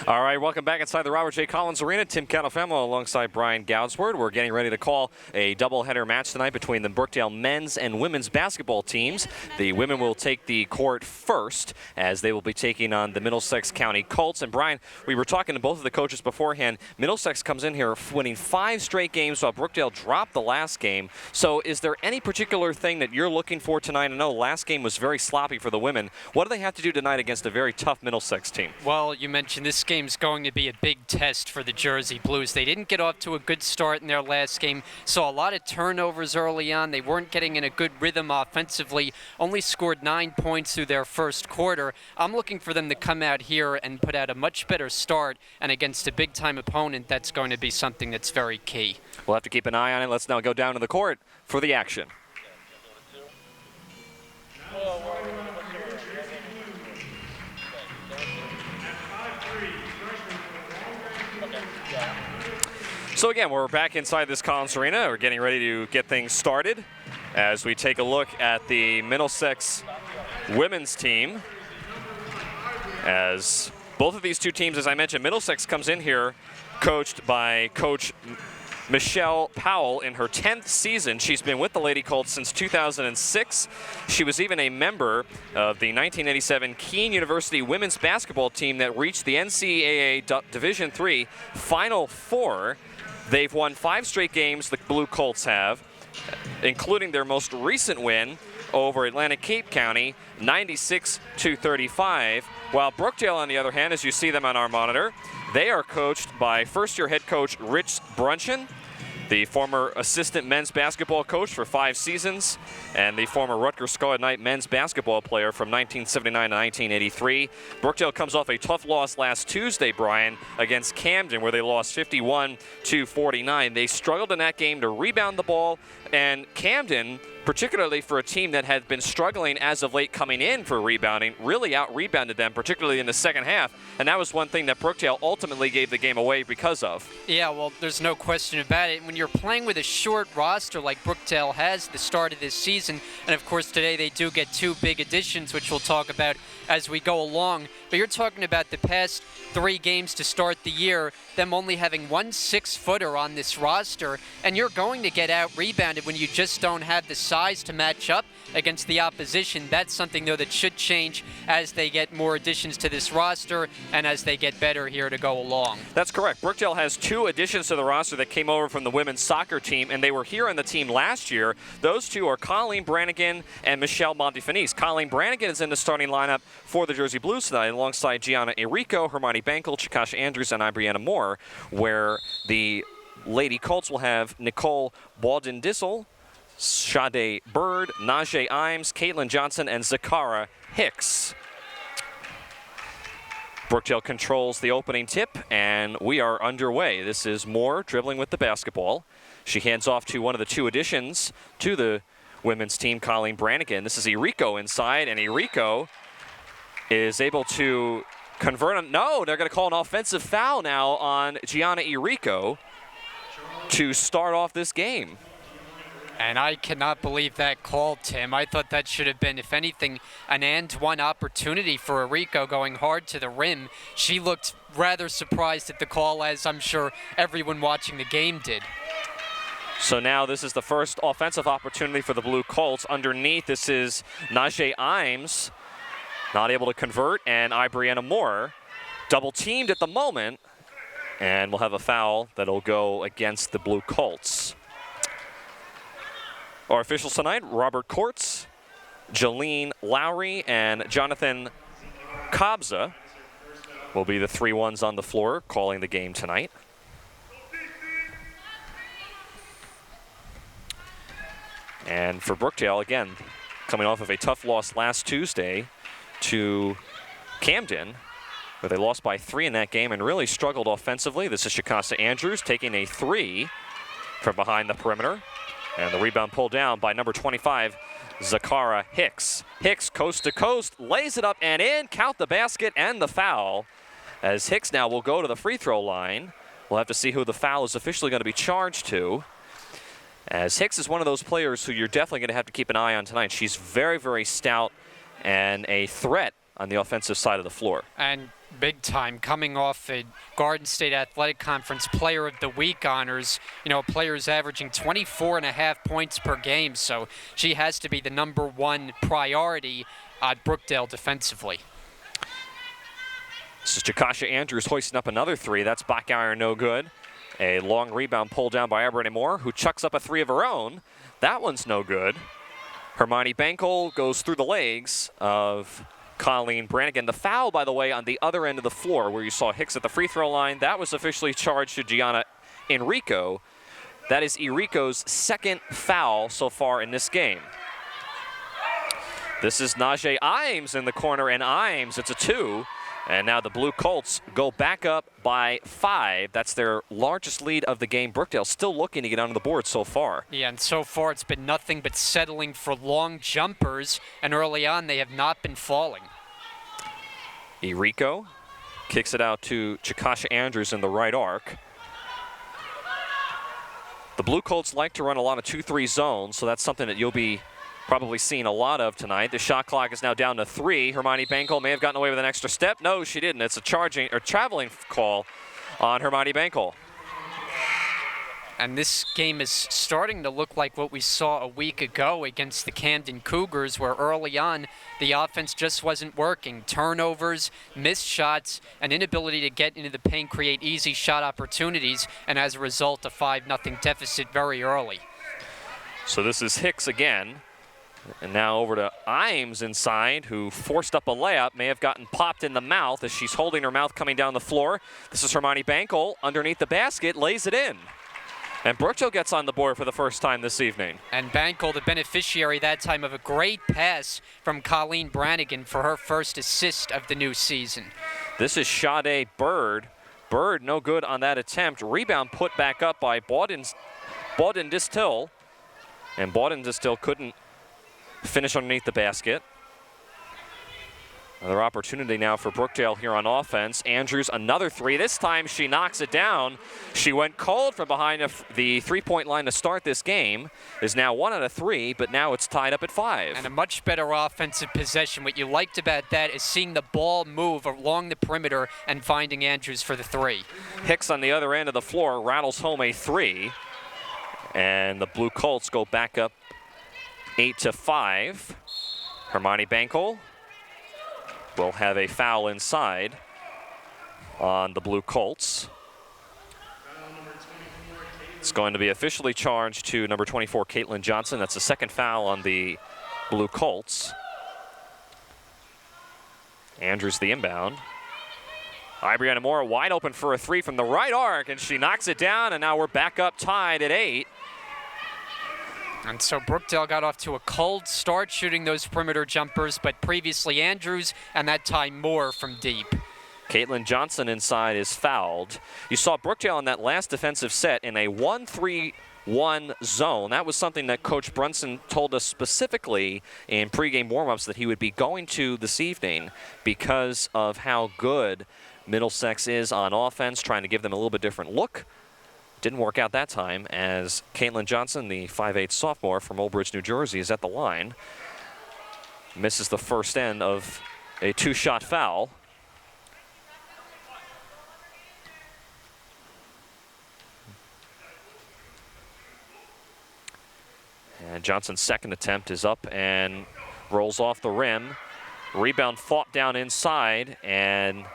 All right, welcome back inside the Robert J. Collins Arena. Tim Catalfamo alongside Brian Goudsward. We're getting ready to call a doubleheader match tonight between the Brookdale men's and women's basketball teams. The women will take the court first as they will be taking on the Middlesex County Colts. And Brian, we were talking to both of the coaches beforehand. Middlesex comes in here winning 5 straight games while Brookdale dropped the last game. So is there any particular thing that you're looking for tonight? I know last game was very sloppy for the women. What do they have to do tonight against a very tough Middlesex team? Well, you mentioned this game's going to be a big test for the Jersey Blues. They didn't get off to a good start in their last game, saw a lot of turnovers early on. They weren't getting in a good rhythm offensively, only scored 9 points through their first quarter. I'm looking for them to come out here and put out a much better start, and against a big-time opponent, that's going to be something that's very key. We'll have to keep an eye on it. Let's now go down to the court for the action. So again, we're back inside this Collins Arena. We're getting ready to get things started as we take a look at the Middlesex women's team. As both of these two teams, as I mentioned, Middlesex comes in here coached by Coach Michelle Powell in her 10th season. She's been with the Lady Colts since 2006. She was even a member of the 1987 Keene University women's basketball team that reached the NCAA Division III Final Four. They've won 5 straight games, the Blue Colts have, including their most recent win over Atlantic Cape County, 96-35. While Brookdale, on the other hand, as you see them on our monitor, they are coached by first-year head coach Rich Brunchen, the former assistant men's basketball coach for 5 seasons, and the former Rutgers Scarlet Knight men's basketball player from 1979 to 1983. Brookdale comes off a tough loss last Tuesday, Brian, against Camden, where they lost 51-49. They struggled in that game to rebound the ball, and Camden, particularly for a team that had been struggling as of late coming in for rebounding, really out-rebounded them, particularly in the second half. And that was one thing that Brookdale ultimately gave the game away because of. Yeah, well, there's no question about it. When you're playing with a short roster like Brookdale has at the start of this season, and of course today they do get 2 big additions, which we'll talk about as we go along. But you're talking about the past 3 games to start the year, them only having 1 6-footer on this roster, and you're going to get out-rebounded when you just don't have the size to match up against the opposition. That's something, though, that should change as they get more additions to this roster and as they get better here to go along. That's correct. Brookdale has 2 additions to the roster that came over from the women's soccer team, and they were here on the team last year. Those 2 are Colleen Brannigan and Michelle Montefinis. Colleen Brannigan is in the starting lineup for the Jersey Blues tonight, alongside Gianna Enrico, Hermione Bankel, Chikasha Andrews, and Brianna Moore, where the Lady Colts will have Nicole Baldwin-Dissel, Sade Bird, Najee Imes, Caitlin Johnson, and Zakara Hicks. Brookdale controls the opening tip, and we are underway. This is Moore dribbling with the basketball. She hands off to one of the 2 additions to the women's team, Colleen Brannigan. This is Enrico inside, and Enrico is able to convert. No, they're going to call an offensive foul now on Gianna Enrico to start off this game. And I cannot believe that call, Tim. I thought that should have been, if anything, an and-one opportunity for Enrico going hard to the rim. She looked rather surprised at the call, as I'm sure everyone watching the game did. So now this is the first offensive opportunity for the Blue Colts. Underneath, this is Najee Imes, not able to convert, and Brianna Moore double-teamed at the moment, and we'll have a foul that'll go against the Blue Colts. Our officials tonight, Robert Courts, Jolene Lowry, and Jonathan Kobza will be the 3 ones on the floor calling the game tonight. And for Brookdale, again, coming off of a tough loss last Tuesday to Camden, where they lost by 3 in that game and really struggled offensively. This is Chikasha Andrews taking a 3 from behind the perimeter. And the rebound pulled down by number 25, Zakara Hicks. Hicks, coast to coast, lays it up and in. Count the basket and the foul. As Hicks now will go to the free throw line. We'll have to see who the foul is officially going to be charged to. As Hicks is one of those players who you're definitely going to have to keep an eye on tonight. She's very, very stout and a threat on the offensive side of the floor. And Big time, coming off a Garden State Athletic Conference Player of the Week honors. You know, a player's averaging 24.5 points per game, so she has to be the #1 priority at Brookdale defensively. This is Jakasha Andrews hoisting up another three. That's back iron, no good. A long rebound pulled down by Ebony Moore, who chucks up a three of her own. That one's no good. Hermione Bankel goes through the legs of Colleen Brannigan. The foul, by the way, on the other end of the floor where you saw Hicks at the free throw line, that was officially charged to Gianna Enrico. That is Enrico's second foul so far in this game. This is Najee Imes in the corner, and Imes, it's a 2. And now the Blue Colts go back up by 5. That's their largest lead of the game. Brookdale still looking to get onto the board so far. Yeah, and so far it's been nothing but settling for long jumpers, and early on they have not been falling. Enrico kicks it out to Jakasha Andrews in the right arc. The Blue Colts like to run a lot of 2-3 zones, so that's something that you'll be probably seeing a lot of tonight. The shot clock is now down to 3. Hermione Bankel may have gotten away with an extra step. No, she didn't. It's a traveling call on Hermione Bankel. And this game is starting to look like what we saw a week ago against the Camden Cougars, where early on the offense just wasn't working. Turnovers, missed shots, an inability to get into the paint, create easy shot opportunities, and as a result, a 5-0 deficit very early. So this is Hicks again. And now over to Imes inside, who forced up a layup, may have gotten popped in the mouth as she's holding her mouth coming down the floor. This is Hermione Bankel underneath the basket, lays it in. And Brookdale gets on the board for the first time this evening. And Bankel, the beneficiary that time of a great pass from Colleen Brannigan for her first assist of the new season. This is Sade Bird. Bird no good on that attempt. Rebound put back up by Bawden Distill. And Bawden Distill couldn't finish underneath the basket. Another opportunity now for Brookdale here on offense. Andrews, another three. This time she knocks it down. She went cold from behind the three-point line to start this game. Is now 1 out of 3, but now it's tied up at 5. And a much better offensive possession. What you liked about that is seeing the ball move along the perimeter and finding Andrews for the 3. Hicks on the other end of the floor rattles home a 3. And the Blue Colts go back up 8-5. Hermione Bankel will have a foul inside on the Blue Colts. It's going to be officially charged to number 24, Caitlin Johnson. That's the second foul on the Blue Colts. Andrews the inbound. Brianna Moore wide open for a 3 from the right arc, and she knocks it down, and now we're back up tied at 8. And so Brookdale got off to a cold start shooting those perimeter jumpers, but previously Andrews, and that time Moore from deep. Caitlin Johnson inside is fouled. You saw Brookdale in that last defensive set in a 1-3-1 zone. That was something that Coach Brunson told us specifically in pregame warmups that he would be going to this evening because of how good Middlesex is on offense, trying to give them a little bit different look. Didn't work out that time as Caitlin Johnson, the 5'8 sophomore from Old Bridge, New Jersey, is at the line. Misses the first end of a 2-shot foul. And Johnson's second attempt is up and rolls off the rim. Rebound fought down inside, and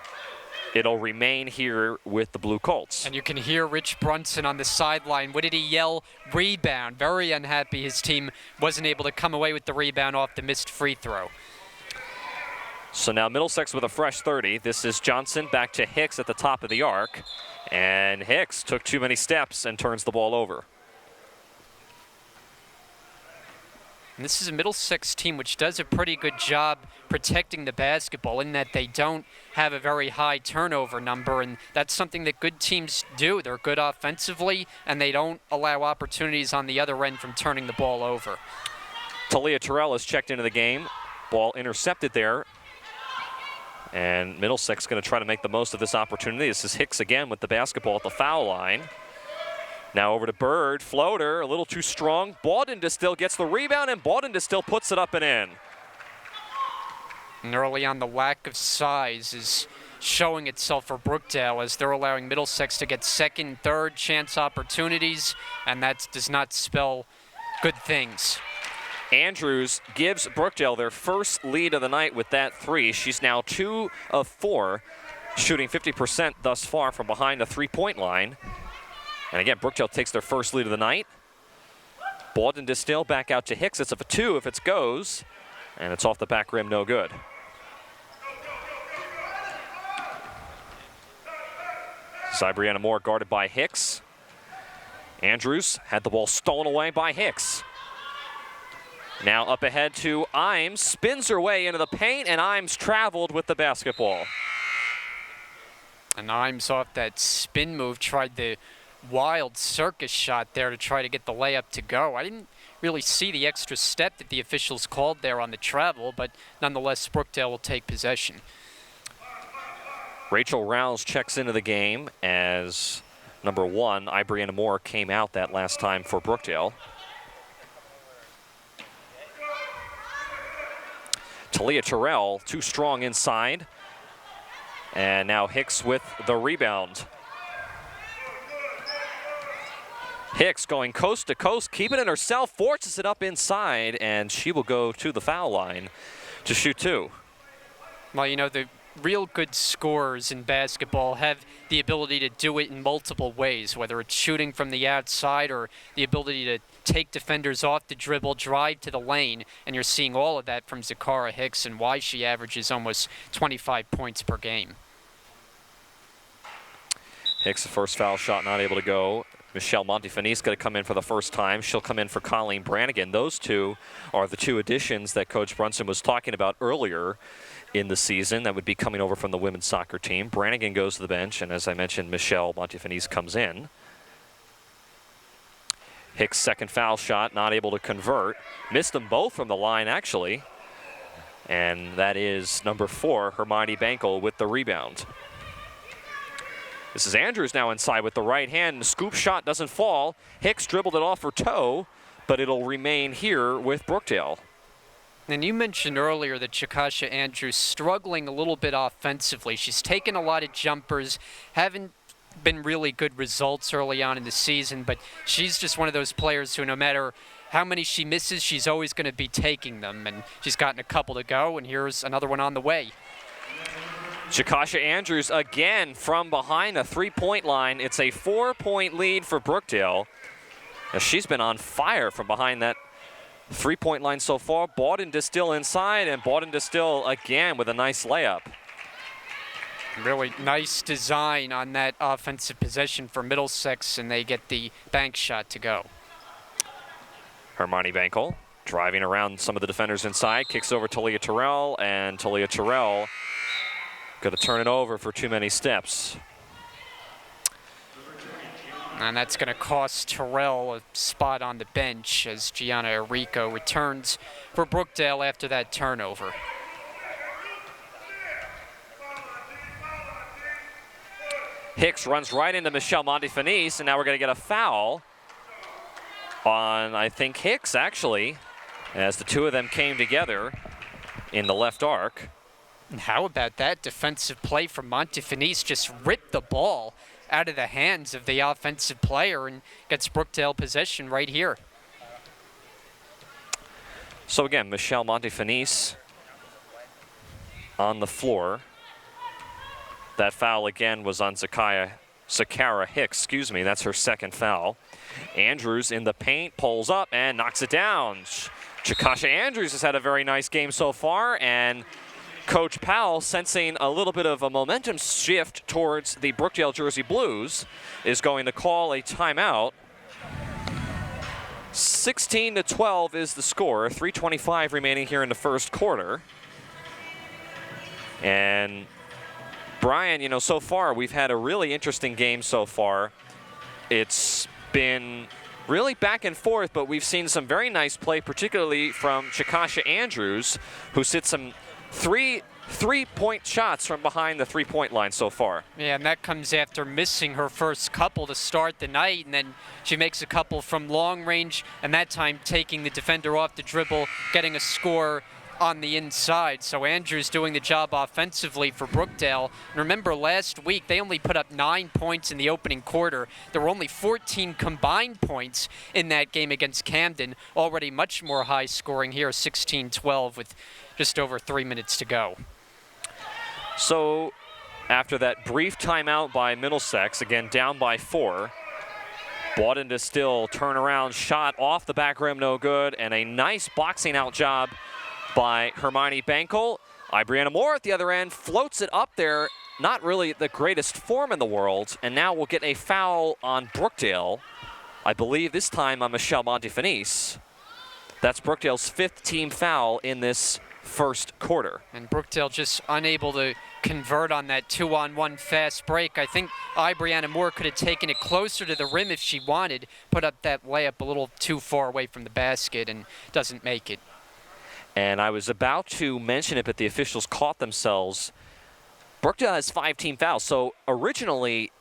it'll remain here with the Blue Colts. And you can hear Rich Brunson on the sideline. What did he yell? Rebound. Very unhappy his team wasn't able to come away with the rebound off the missed free throw. So now Middlesex with a fresh 30. This is Johnson back to Hicks at the top of the arc. And Hicks took too many steps and turns the ball over. And this is a Middlesex team which does a pretty good job protecting the basketball in that they don't have a very high turnover number, and that's something that good teams do. They're good offensively, and they don't allow opportunities on the other end from turning the ball over. Talia Terrell has checked into the game. Ball intercepted there. And Middlesex going to try to make the most of this opportunity. This is Hicks again with the basketball at the foul line. Now over to Bird, floater, a little too strong. Bawden Distill gets the rebound, and Bawden Distill puts it up and in. And early on, the lack of size is showing itself for Brookdale as they're allowing Middlesex to get second, third chance opportunities, and that does not spell good things. Andrews gives Brookdale their first lead of the night with that three. She's now 2 of 4, shooting 50% thus far from behind the three-point line. And again, Brookdale takes their first lead of the night. Baldwin Distill back out to Hicks. It's a 2 if it goes, and it's off the back rim, no good. Brianna Moore guarded by Hicks. Andrews had the ball stolen away by Hicks. Now up ahead to Imes, spins her way into the paint, and Imes traveled with the basketball. And Imes off that spin move tried the wild circus shot there to try to get the layup to go. I didn't really see the extra step that the officials called there on the travel, but nonetheless, Brookdale will take possession. Rachel Rouse checks into the game as number 1, Brianna Moore, came out that last time for Brookdale. Talia Terrell, too strong inside. And now Hicks with the rebound. Hicks going coast to coast, keeping it herself, forces it up inside, and she will go to the foul line to shoot 2. Well, you know, the real good scorers in basketball have the ability to do it in multiple ways, whether it's shooting from the outside or the ability to take defenders off the dribble, drive to the lane, and you're seeing all of that from Zakara Hicks and why she averages almost 25 points per game. Hicks, the first foul shot not able to go. Michelle Montefinis going to come in for the first time. She'll come in for Colleen Brannigan. Those two are the 2 additions that Coach Brunson was talking about earlier in the season that would be coming over from the women's soccer team. Brannigan goes to the bench, and as I mentioned, Michelle Montefinis comes in. Hicks' second foul shot, not able to convert. Missed them both from the line, actually. And that is number 4, Hermione Bankel, with the rebound. This is Andrews now inside with the right hand. The scoop shot doesn't fall. Hicks dribbled it off her toe, but it'll remain here with Brookdale. And you mentioned earlier that Chakasha Andrews struggling a little bit offensively. She's taken a lot of jumpers, haven't been really good results early on in the season, but she's just one of those players who no matter how many she misses, she's always going to be taking them. And she's gotten a couple to go, and here's another one on the way. Chakasha Andrews again from behind the three-point line. It's a 4-point lead for Brookdale. Now she's been on fire from behind that three-point line so far. Baldwin Distill inside, and Baldwin Distill again with a nice layup. Really nice design on that offensive possession for Middlesex, and they get the bank shot to go. Hermione Bankel driving around some of the defenders inside, kicks over Talia Terrell, and Talia Terrell going to turn it over for too many steps. And that's going to cost Terrell a spot on the bench as Gianna Erico returns for Brookdale after that turnover. Hicks runs right into Michelle Montefinis, and now we're going to get a foul on, I think, Hicks, actually, as the 2 of them came together in the left arc. And how about that defensive play from Montefinis? Just ripped the ball out of the hands of the offensive player and gets Brookdale possession right here. So again, Michelle Montefinis on the floor. That foul again was on Zakara Hicks, that's her second foul. Andrews in the paint, pulls up and knocks it down. Chakasha Andrews has had a very nice game so far, and Coach Powell, sensing a little bit of a momentum shift towards the Brookdale Jersey Blues, is going to call a timeout. 16-12 is the score, 3:25 remaining here in the first quarter. And Brian, so far we've had a really interesting game so far. It's been really back and forth, but we've seen some very nice play, particularly from Chakasha Andrews, who's hit some three-point shots from behind the three-point line so far. Yeah, and that comes after missing her first couple to start the night, and then she makes a couple from long range, and that time taking the defender off the dribble, getting a score on the inside. So Andrews doing the job offensively for Brookdale. And remember, last week they only put up 9 points in the opening quarter. There were only 14 combined points in that game against Camden. Already much more high scoring here, 16-12 with just over 3 minutes to go. So after that brief timeout by Middlesex, again down by 4, Bawden Distill turnaround shot off the back rim, no good, and a nice boxing out job by Hermione Bankel. Brianna Moore at the other end floats it up there, not really the greatest form in the world, and now we'll get a foul on Brookdale. I believe this time on Michelle Montefinis. That's Brookdale's 5th team foul in this first quarter. And Brookdale just unable to convert on that 2-on-1 fast break. I think Brianna Moore could have taken it closer to the rim if she wanted, put up that layup a little too far away from the basket and doesn't make it. And I was about to mention it, but the officials caught themselves. Brookdale has 5 team fouls, so originally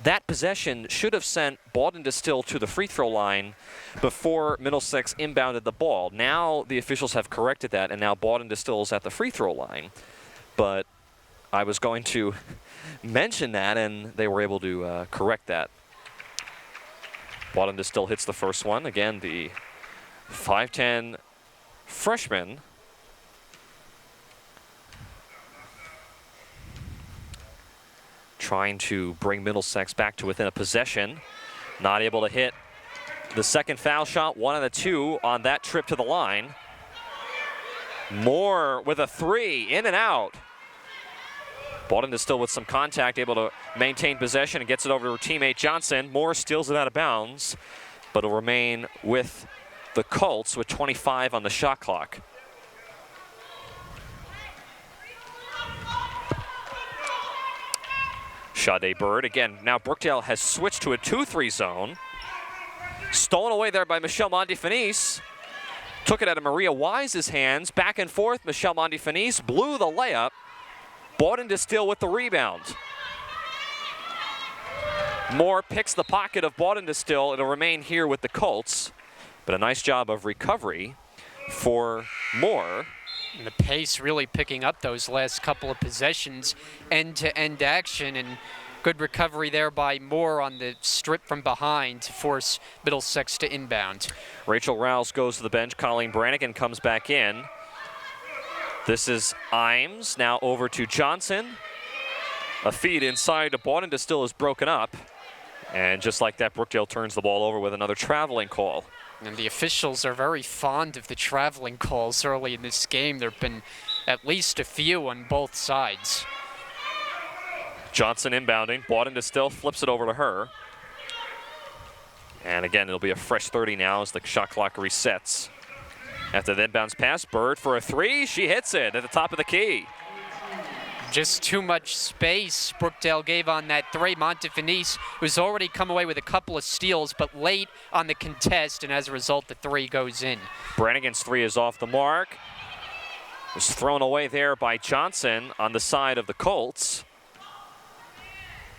that possession should have sent Bawden Distill to the free throw line before Middlesex inbounded the ball. Now the officials have corrected that, and now Bawden Distill is at the free throw line. But I was going to mention that, and they were able to correct that. Bawden Distill hits the first one. Again, the 5'10" freshman. Trying to bring Middlesex back to within a possession. Not able to hit the second foul shot, 1 of the 2 on that trip to the line. Moore with a 3, in and out. Bawden Distill with some contact, able to maintain possession and gets it over to her teammate Johnson. Moore steals it out of bounds, but will remain with the Colts with 25 on the shot clock. Sade Bird, again, now Brookdale has switched to a 2-3 zone. Stolen away there by Michelle Montefinis. Took it out of Maria Wise's hands, back and forth. Michelle Montefinis blew the layup. Bawden Distill with the rebound. Moore picks the pocket of Bawden Distill. It'll remain here with the Colts, but a nice job of recovery for Moore. And the pace really picking up those last couple of possessions, end-to-end action, and good recovery there by Moore on the strip from behind to force Middlesex to inbound. Rachel Rouse goes to the bench. Colleen Brannigan comes back in. This is Imes, now over to Johnson. A feed inside to Bawden Distill is broken up. And just like that, Brookdale turns the ball over with another traveling call. And the officials are very fond of the traveling calls early in this game. There have been at least a few on both sides. Johnson inbounding. Bawden Distill flips it over to her. And again, it'll be a fresh 30 now as the shot clock resets. After the inbounds pass, Bird for a 3. She hits it at the top of the key. Just too much space Brookdale gave on that 3. Montefinis, who's already come away with a couple of steals, but late on the contest, and as a result, the 3 goes in. Brannigan's 3 is off the mark. Was thrown away there by Johnson on the side of the Colts.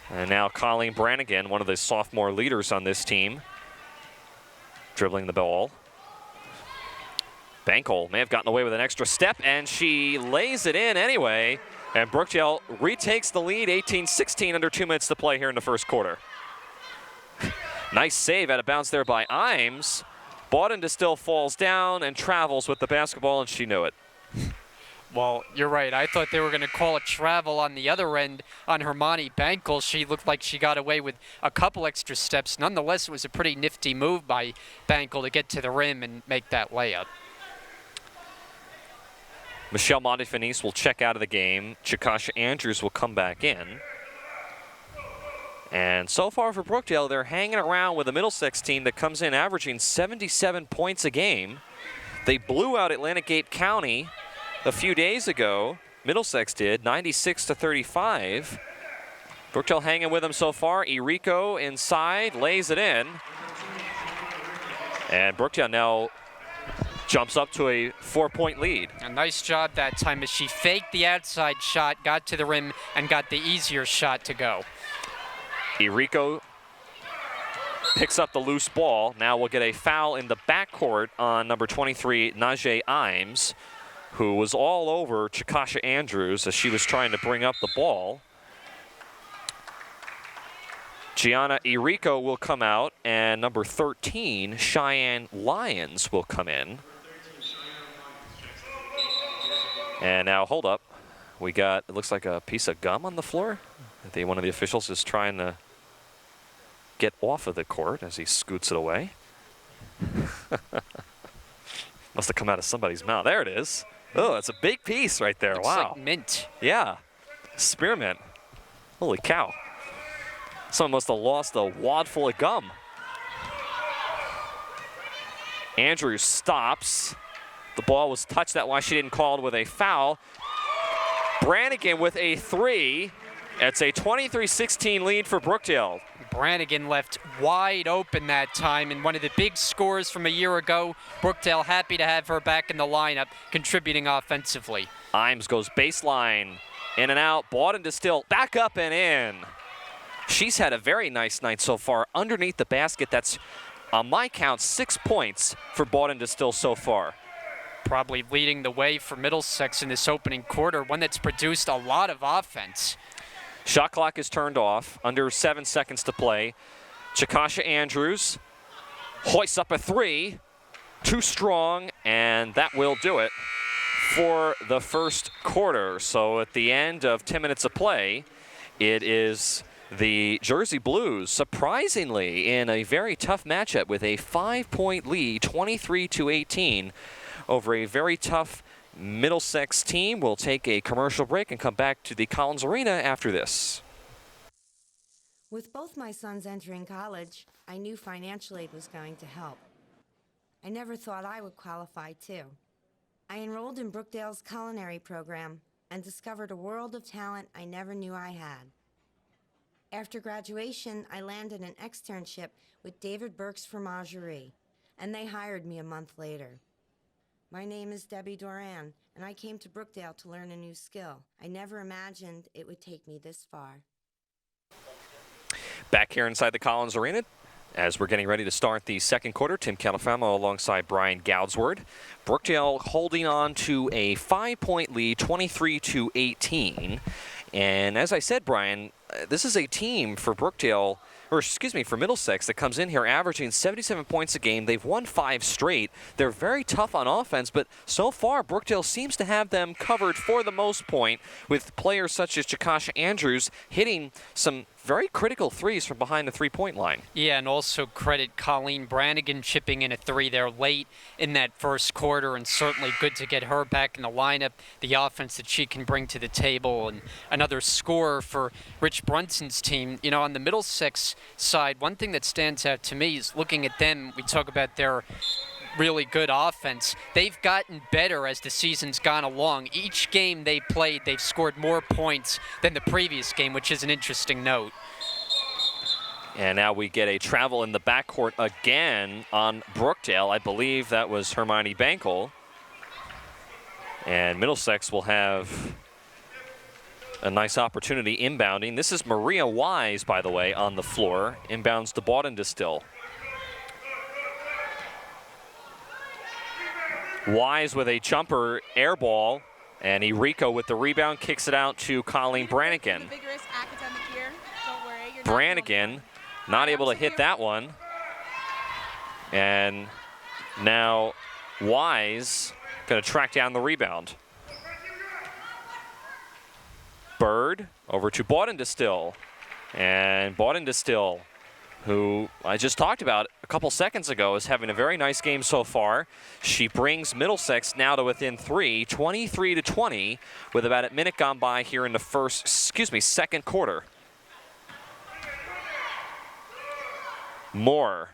And now Colleen Brannigan, one of the sophomore leaders on this team, dribbling the ball. Bankel may have gotten away with an extra step, and she lays it in anyway. And Brookdale retakes the lead, 18-16, under 2 minutes to play here in the first quarter. Nice save out of bounds there by Imes. Bawden Distill falls down and travels with the basketball, and she knew it. Well, you're right. I thought they were going to call a travel on the other end on Hermione Bankel. She looked like she got away with a couple extra steps. Nonetheless, it was a pretty nifty move by Bankel to get to the rim and make that layup. Michelle Montefinis will check out of the game. Chakasha Andrews will come back in. And so far for Brookdale, they're hanging around with a Middlesex team that comes in averaging 77 points a game. They blew out Atlantic Gate County a few days ago. Middlesex did, 96-35. Brookdale hanging with them so far. Irico inside, lays it in. And Brookdale now jumps up to a 4-point lead. A nice job that time as she faked the outside shot, got to the rim, and got the easier shot to go. Irico picks up the loose ball. Now we'll get a foul in the backcourt on number 23, Najee Imes, who was all over Chikasha Andrews as she was trying to bring up the ball. Gianna Irico will come out, and number 13, Cheyenne Lyons, will come in. And now, hold up. We got, it looks like a piece of gum on the floor. I think one of the officials is trying to get off of the court as he scoots it away. Must have come out of somebody's mouth. There it is. Oh, that's a big piece right there. Looks wow. like mint. Yeah. Spearmint. Holy cow. Someone must have lost a wad full of gum. Andrews stops. The ball was touched. That's why she didn't call it with a foul. Brannigan with a 3. It's a 23-16 lead for Brookdale. Brannigan left wide open that time, and one of the big scores from a year ago. Brookdale happy to have her back in the lineup, contributing offensively. Imes goes baseline, in and out, Bought and Distill, back up and in. She's had a very nice night so far underneath the basket. That's, on my count, 6 points for Bought and Distill so far. Probably leading the way for Middlesex in this opening quarter, one that's produced a lot of offense. Shot clock is turned off, under 7 seconds to play. Chikasha Andrews hoists up a 3, too strong, and that will do it for the first quarter. So at the end of 10 minutes of play, it is the Jersey Blues, surprisingly, in a very tough matchup with a 5-point lead, 23-18, over a very tough Middlesex team. We'll take a commercial break and come back to the Collins Arena after this. With both my sons entering college, I knew financial aid was going to help. I never thought I would qualify too. I enrolled in Brookdale's culinary program and discovered a world of talent I never knew I had. After graduation, I landed an externship with David Burke's Fromagerie, and they hired me a month later. My name is Debbie Doran, and I came to Brookdale to learn a new skill. I never imagined it would take me this far. Back here inside the Collins Arena, as we're getting ready to start the second quarter, Tim Califamo alongside Brian Goudsward. Brookdale holding on to a 5-point lead, 23-18. And as I said, Brian, this is a team for Brookdale, or excuse me, for Middlesex, that comes in here averaging 77 points a game. They've won 5 straight. They're very tough on offense, but so far Brookdale seems to have them covered for the most point, with players such as Chikasha Andrews hitting some very critical threes from behind the three-point line. Yeah, and also credit Colleen Brannigan chipping in a 3 there late in that first quarter, and certainly good to get her back in the lineup, the offense that she can bring to the table, and another scorer for Rich Brunson's team. You know, on the Middlesex side, one thing that stands out to me is looking at them, we talk about their really good offense. They've gotten better as the season's gone along. Each game they played, they've scored more points than the previous game, which is an interesting note. And now we get a travel in the backcourt again on Brookdale. I believe that was Hermione Bankel. And Middlesex will have a nice opportunity inbounding. This is Maria Wise, by the way, on the floor. Inbounds to Bought and Distill. Wise with a jumper air ball, and Irico with the rebound kicks it out to Colleen Brannigan. Brannigan not able to hit that one. And now Wise going to track down the rebound. Bird over to Bought and Distill. And Bought and Distill, who I just talked about a couple seconds ago, is having a very nice game so far. She brings Middlesex now to within 3, 23-20, with about a minute gone by here in the second quarter. Moore,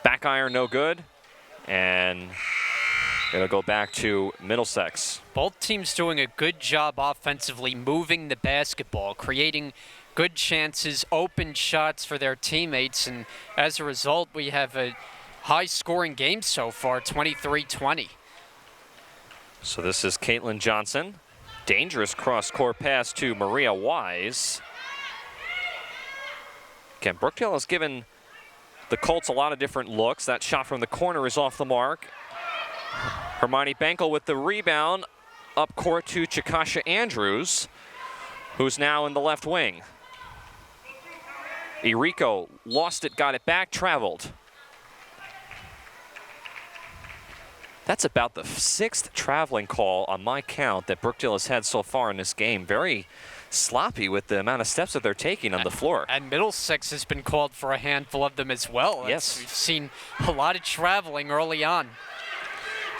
back iron no good, and it'll go back to Middlesex. Both teams doing a good job offensively, moving the basketball, creating good chances, open shots for their teammates, and as a result, we have a high-scoring game so far, 23-20. So this is Caitlin Johnson. Dangerous cross-court pass to Maria Wise. Again, Brookdale has given the Colts a lot of different looks. That shot from the corner is off the mark. Hermione Bankel with the rebound. up court to Chikasha Andrews, who's now in the left wing. Irico lost it, got it back, traveled. That's about the 6th traveling call on my count that Brookdale has had so far in this game. Very sloppy with the amount of steps that they're taking on the floor. And Middlesex has been called for a handful of them as well. Yes. We've seen a lot of traveling early on.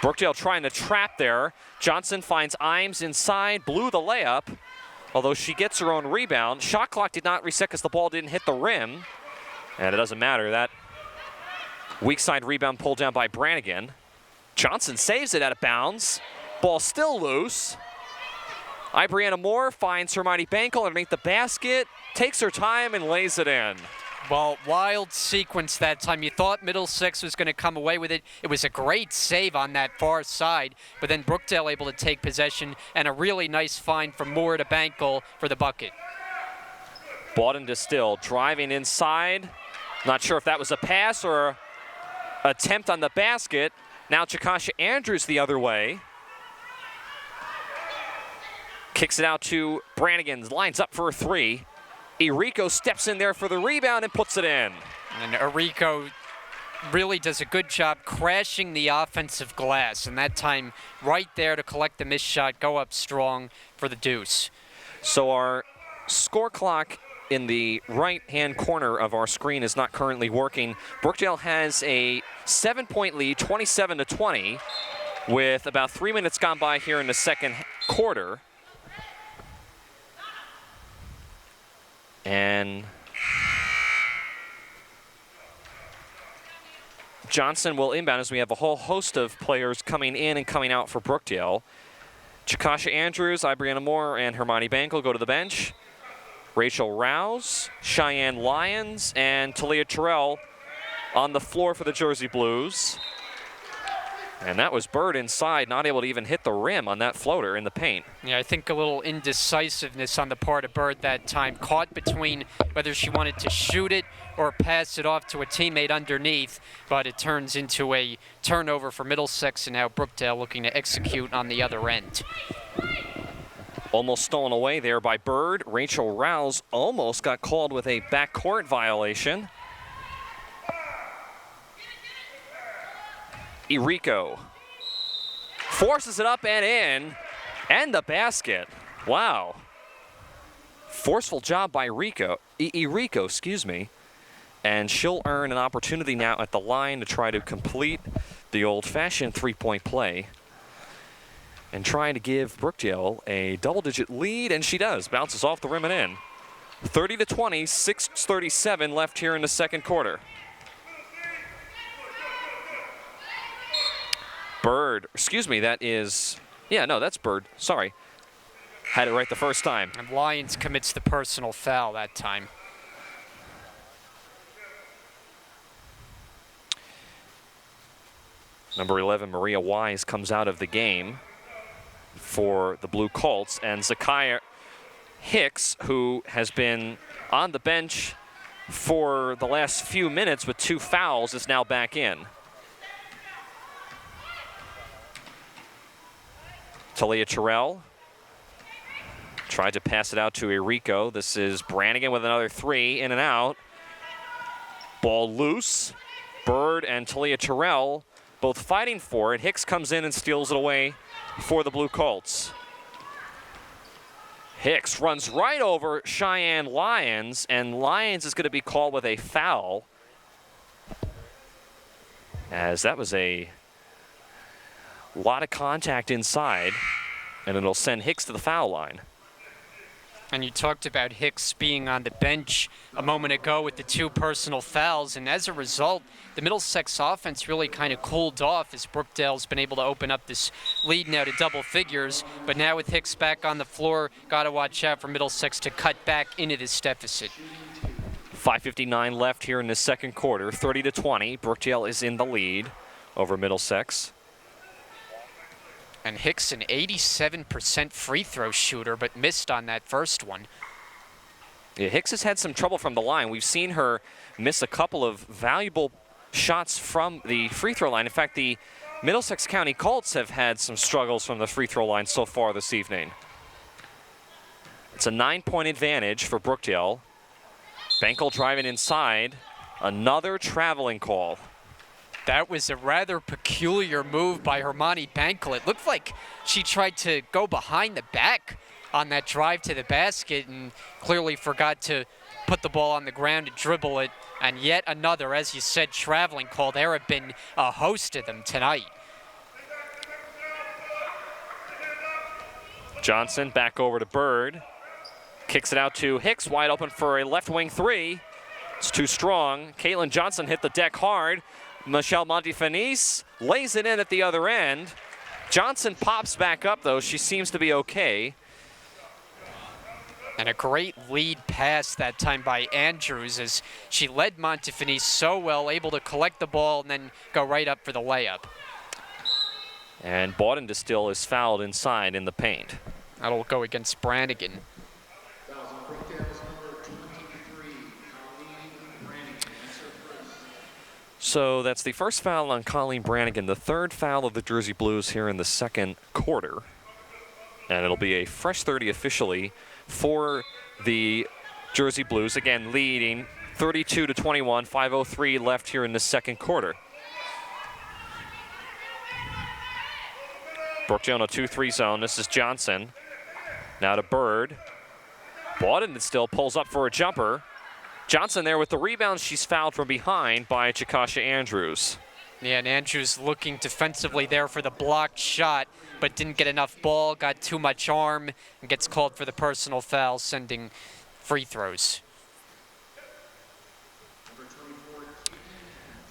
Brookdale trying to trap there. Johnson finds Imes inside, blew the layup, although she gets her own rebound. Shot clock did not reset because the ball didn't hit the rim. And it doesn't matter. That weak side rebound pulled down by Brannigan. Johnson saves it out of bounds. Ball still loose. Brianna Moore finds Hermione Bankel underneath the basket, takes her time and lays it in. Well, wild sequence that time. You thought Middlesex was going to come away with it. It was a great save on that far side, but then Brookdale able to take possession and a really nice find from Moore to Bankel for the bucket. Bawden Distill driving inside. Not sure if that was a pass or attempt on the basket. Now Chikasha Andrews the other way. Kicks it out to Brannigan, lines up for a 3. Irico steps in there for the rebound and puts it in. And Irico really does a good job crashing the offensive glass, and that time right there to collect the missed shot, go up strong for the deuce. So our score clock in the right-hand corner of our screen is not currently working. Brookdale has a 7-point lead, 27-20, with about 3 minutes gone by here in the second quarter. And Johnson will inbound as we have a whole host of players coming in and coming out for Brookdale. Chikasha Andrews, Brianna Moore, and Hermione Bankel go to the bench. Rachel Rouse, Cheyenne Lyons, and Talia Terrell on the floor for the Jersey Blues. And that was Bird inside, not able to even hit the rim on that floater in the paint. Yeah, I think a little indecisiveness on the part of Bird that time, caught between whether she wanted to shoot it or pass it off to a teammate underneath, but it turns into a turnover for Middlesex, and now Brookdale looking to execute on the other end. Almost stolen away there by Bird. Rachel Rouse almost got called with a backcourt violation. Irico forces it up and in, and the basket. Wow. Forceful job by Irico, excuse me. And she'll earn an opportunity now at the line to try to complete the old-fashioned three-point play and trying to give Brookdale a double-digit lead, and she does. Bounces off the rim and in. 30-20, 6:37 left here in the second quarter. Bird, excuse me, that is, yeah, no, that's Bird, sorry. Had it right the first time. And Lyons commits the personal foul that time. Number 11, Maria Wise, comes out of the game for the Blue Colts, and Zakiya Hicks, who has been on the bench for the last few minutes with 2 fouls, is now back in. Talia Terrell tried to pass it out to Irico. This is Brannigan with another 3, in and out. Ball loose. Bird and Talia Terrell both fighting for it. Hicks comes in and steals it away for the Blue Colts. Hicks runs right over Cheyenne Lyons, and Lyons is going to be called with a foul, as that was a lot of contact inside, and it'll send Hicks to the foul line. And you talked about Hicks being on the bench a moment ago with the 2 personal fouls, and as a result, the Middlesex offense really kind of cooled off as Brookdale's been able to open up this lead now to double figures. But now with Hicks back on the floor, got to watch out for Middlesex to cut back into this deficit. 5:59 left here in the second quarter, 30-20. Brookdale is in the lead over Middlesex. And Hicks, an 87% free throw shooter, but missed on that first one. Yeah, Hicks has had some trouble from the line. We've seen her miss a couple of valuable shots from the free throw line. In fact, the Middlesex County Colts have had some struggles from the free throw line so far this evening. It's a 9-point advantage for Brookdale. Bankel driving inside. Another traveling call. That was a rather peculiar move by Hermione Bankel. It looked like she tried to go behind the back on that drive to the basket and clearly forgot to put the ball on the ground and dribble it. And yet another, as you said, traveling call. There have been a host of them tonight. Johnson back over to Bird. Kicks it out to Hicks, wide open for a left wing three. It's too strong. Caitlin Johnson hit the deck hard. Michelle Montefinis lays it in at the other end. Johnson pops back up, though. She seems to be okay. And a great lead pass that time by Andrews as she led Montefinis so well, able to collect the ball and then go right up for the layup. And Bawden Distill is fouled inside in the paint. That'll go against Brannigan. So that's the first foul on Colleen Brannigan, the third foul of the Jersey Blues here in the second quarter. And it'll be a fresh 30 officially for the Jersey Blues. Again, leading 32-21, 5:03 left here in the second quarter. Brookdale in a 2-3 zone. This is Johnson. Now to Bird. Bawden still pulls up for a jumper. Johnson there with the rebound. She's fouled from behind by Chakasha Andrews. Yeah, and Andrews looking defensively there for the blocked shot, but didn't get enough ball, got too much arm, and gets called for the personal foul, sending free throws.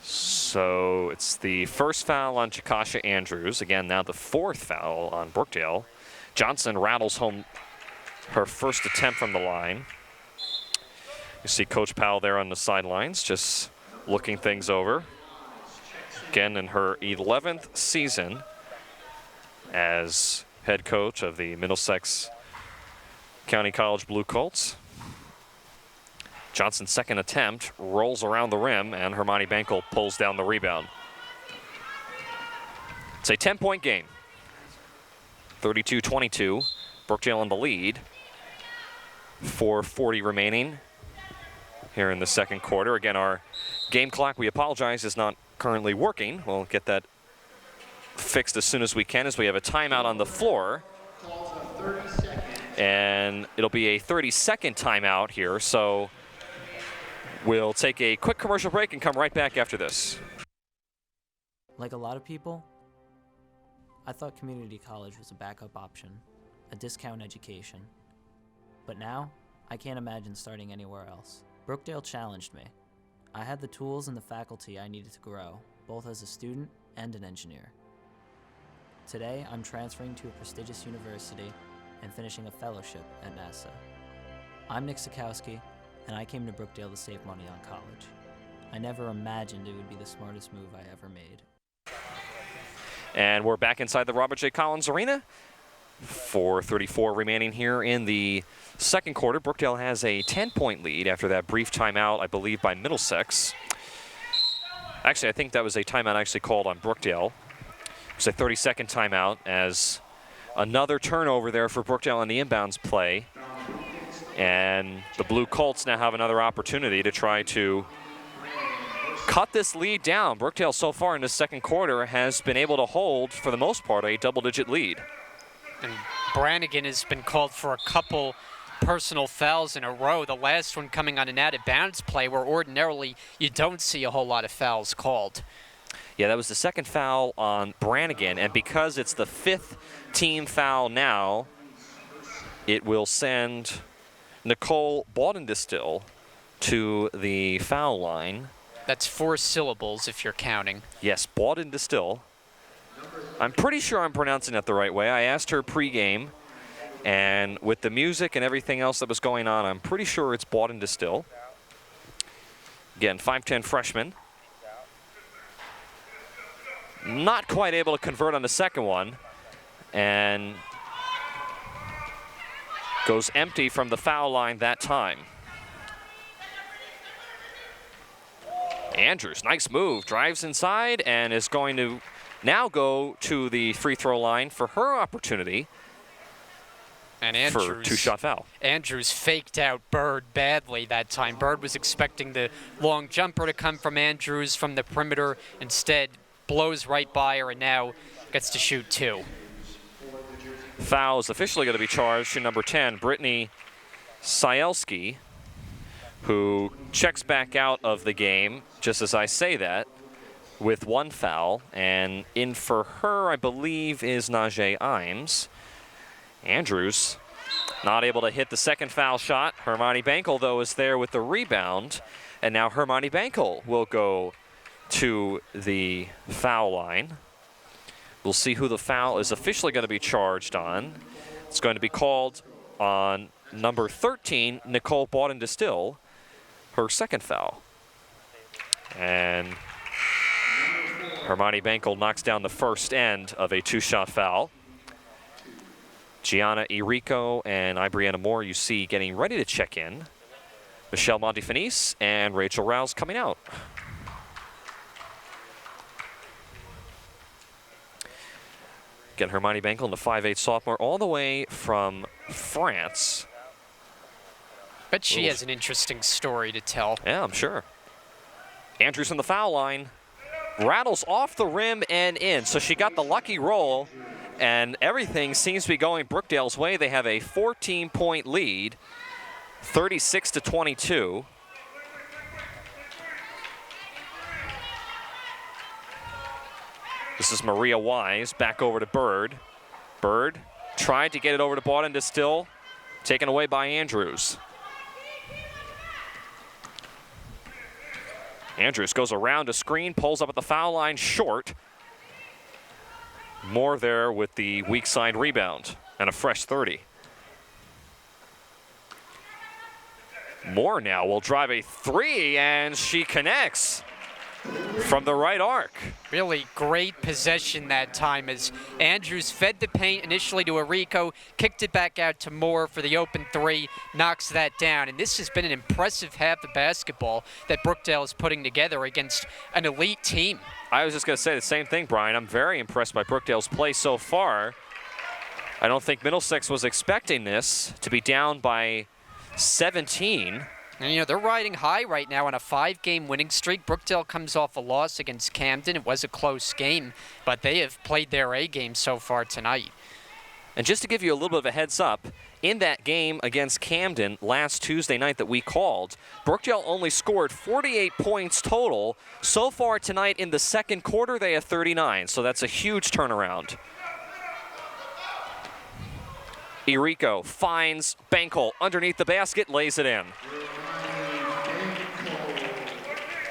So it's the first foul on Chakasha Andrews. Again, now the fourth foul on Brookdale. Johnson rattles home her first attempt from the line. You see Coach Powell there on the sidelines, just looking things over. Again, in her 11th season as head coach of the Middlesex County College Blue Colts. Johnson's second attempt rolls around the rim, and Hermione Bankel pulls down the rebound. It's a 10-point game. 32-22, Brookdale in the lead. 4:40 remaining here in the second quarter. Again, our game clock, we apologize, is not currently working. We'll get that fixed as soon as we can, as we have a timeout on the floor. And it'll be a 30-second timeout here, so we'll take a quick commercial break and come right back after this. Like a lot of people, I thought community college was a backup option, a discount education. But now, I can't imagine starting anywhere else. Brookdale challenged me. I had the tools and the faculty I needed to grow, both as a student and an engineer. Today, I'm transferring to a prestigious university and finishing a fellowship at NASA. I'm Nick Sikowski, and I came to Brookdale to save money on college. I never imagined it would be the smartest move I ever made. And we're back inside the Robert J. Collins Arena. 4:34 remaining here in the second quarter. Brookdale has a 10-point lead after that brief timeout, I believe, by Middlesex. Actually, I think that was a timeout actually called on Brookdale. It was a 30-second timeout as another turnover there for Brookdale on the inbounds play. And the Blue Colts now have another opportunity to try to cut this lead down. Brookdale so far in the second quarter has been able to hold, for the most part, a double-digit lead. And Brannigan has been called for a couple personal fouls in a row, the last one coming on an out-of-bounds play where ordinarily you don't see a whole lot of fouls called. Yeah, that was the second foul on Brannigan, and because it's the fifth team foul now, it will send Nicole Bawden-Distill to the foul line. That's 4 syllables if you're counting. Yes, Bawden-Distill. I'm pretty sure I'm pronouncing that the right way. I asked her pregame, and with the music and everything else that was going on, I'm pretty sure it's Bawden-Distill. Again, 5'10" freshman. Not quite able to convert on the second one, and goes empty from the foul line that time. Andrews, nice move, drives inside and is going to now go to the free throw line for her opportunity And for Andrews, two-shot foul. Andrews faked out Bird badly that time. Bird was expecting the long jumper to come from Andrews from the perimeter. Instead, blows right by her and now gets to shoot 2. Foul is officially going to be charged to number 10, Brittany Sielski, who checks back out of the game, just as I say that, with 1 foul. And in for her, I believe, is Najee Imes. Andrews not able to hit the second foul shot. Hermione Bankel, though, is there with the rebound. And now Hermione Bankel will go to the foul line. We'll see who the foul is officially going to be charged on. It's going to be called on number 13, Nicole Bawden-Distill, her second foul. And Hermione Bankel knocks down the first end of a 2-shot foul. Gianna Irico and Ibriana Moore, you see, getting ready to check in. Michelle Montefinis and Rachel Rouse coming out. Again, Hermione Bankel, the 5'8" sophomore, all the way from France. But she has an interesting story to tell. Yeah, I'm sure. Andrews on the foul line. Rattles off the rim and in. So she got the lucky roll, and everything seems to be going Brookdale's way. They have a 14-point lead, 36-22. This is Maria Wise, back over to Bird. Bird tried to get it over to Bawden-Distill, taken away by Andrews. Andrews goes around a screen, pulls up at the foul line short. Moore there with the weak side rebound and a fresh 30. Moore now will drive a 3, and she connects from the right arc. Really great possession that time as Andrews fed the paint initially to Irico, kicked it back out to Moore for the open 3, knocks that down. And this has been an impressive half of basketball that Brookdale is putting together against an elite team. I was just going to say the same thing, Brian. I'm very impressed by Brookdale's play so far. I don't think Middlesex was expecting this to be down by 17. And, you know, they're riding high right now on a 5-game winning streak. Brookdale comes off a loss against Camden. It was a close game, but they have played their A game so far tonight. And just to give you a little bit of a heads up, in that game against Camden last Tuesday night that we called, Brookdale only scored 48 points total. So far tonight in the second quarter, they have 39, so that's a huge turnaround. Irico finds Bankel underneath the basket, lays it in.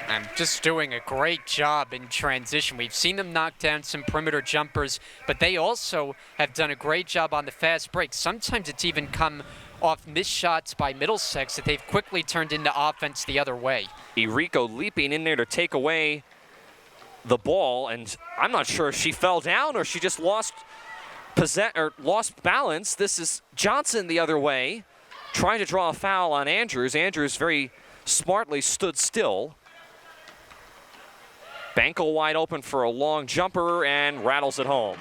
And just doing a great job in transition. We've seen them knock down some perimeter jumpers, but they also have done a great job on the fast break. Sometimes it's even come off missed shots by Middlesex that they've quickly turned into offense the other way. Irico leaping in there to take away the ball, and I'm not sure if she fell down or she just lost balance. This is Johnson the other way, trying to draw a foul on Andrews. Andrews very smartly stood still. Bankel wide open for a long jumper and rattles it home.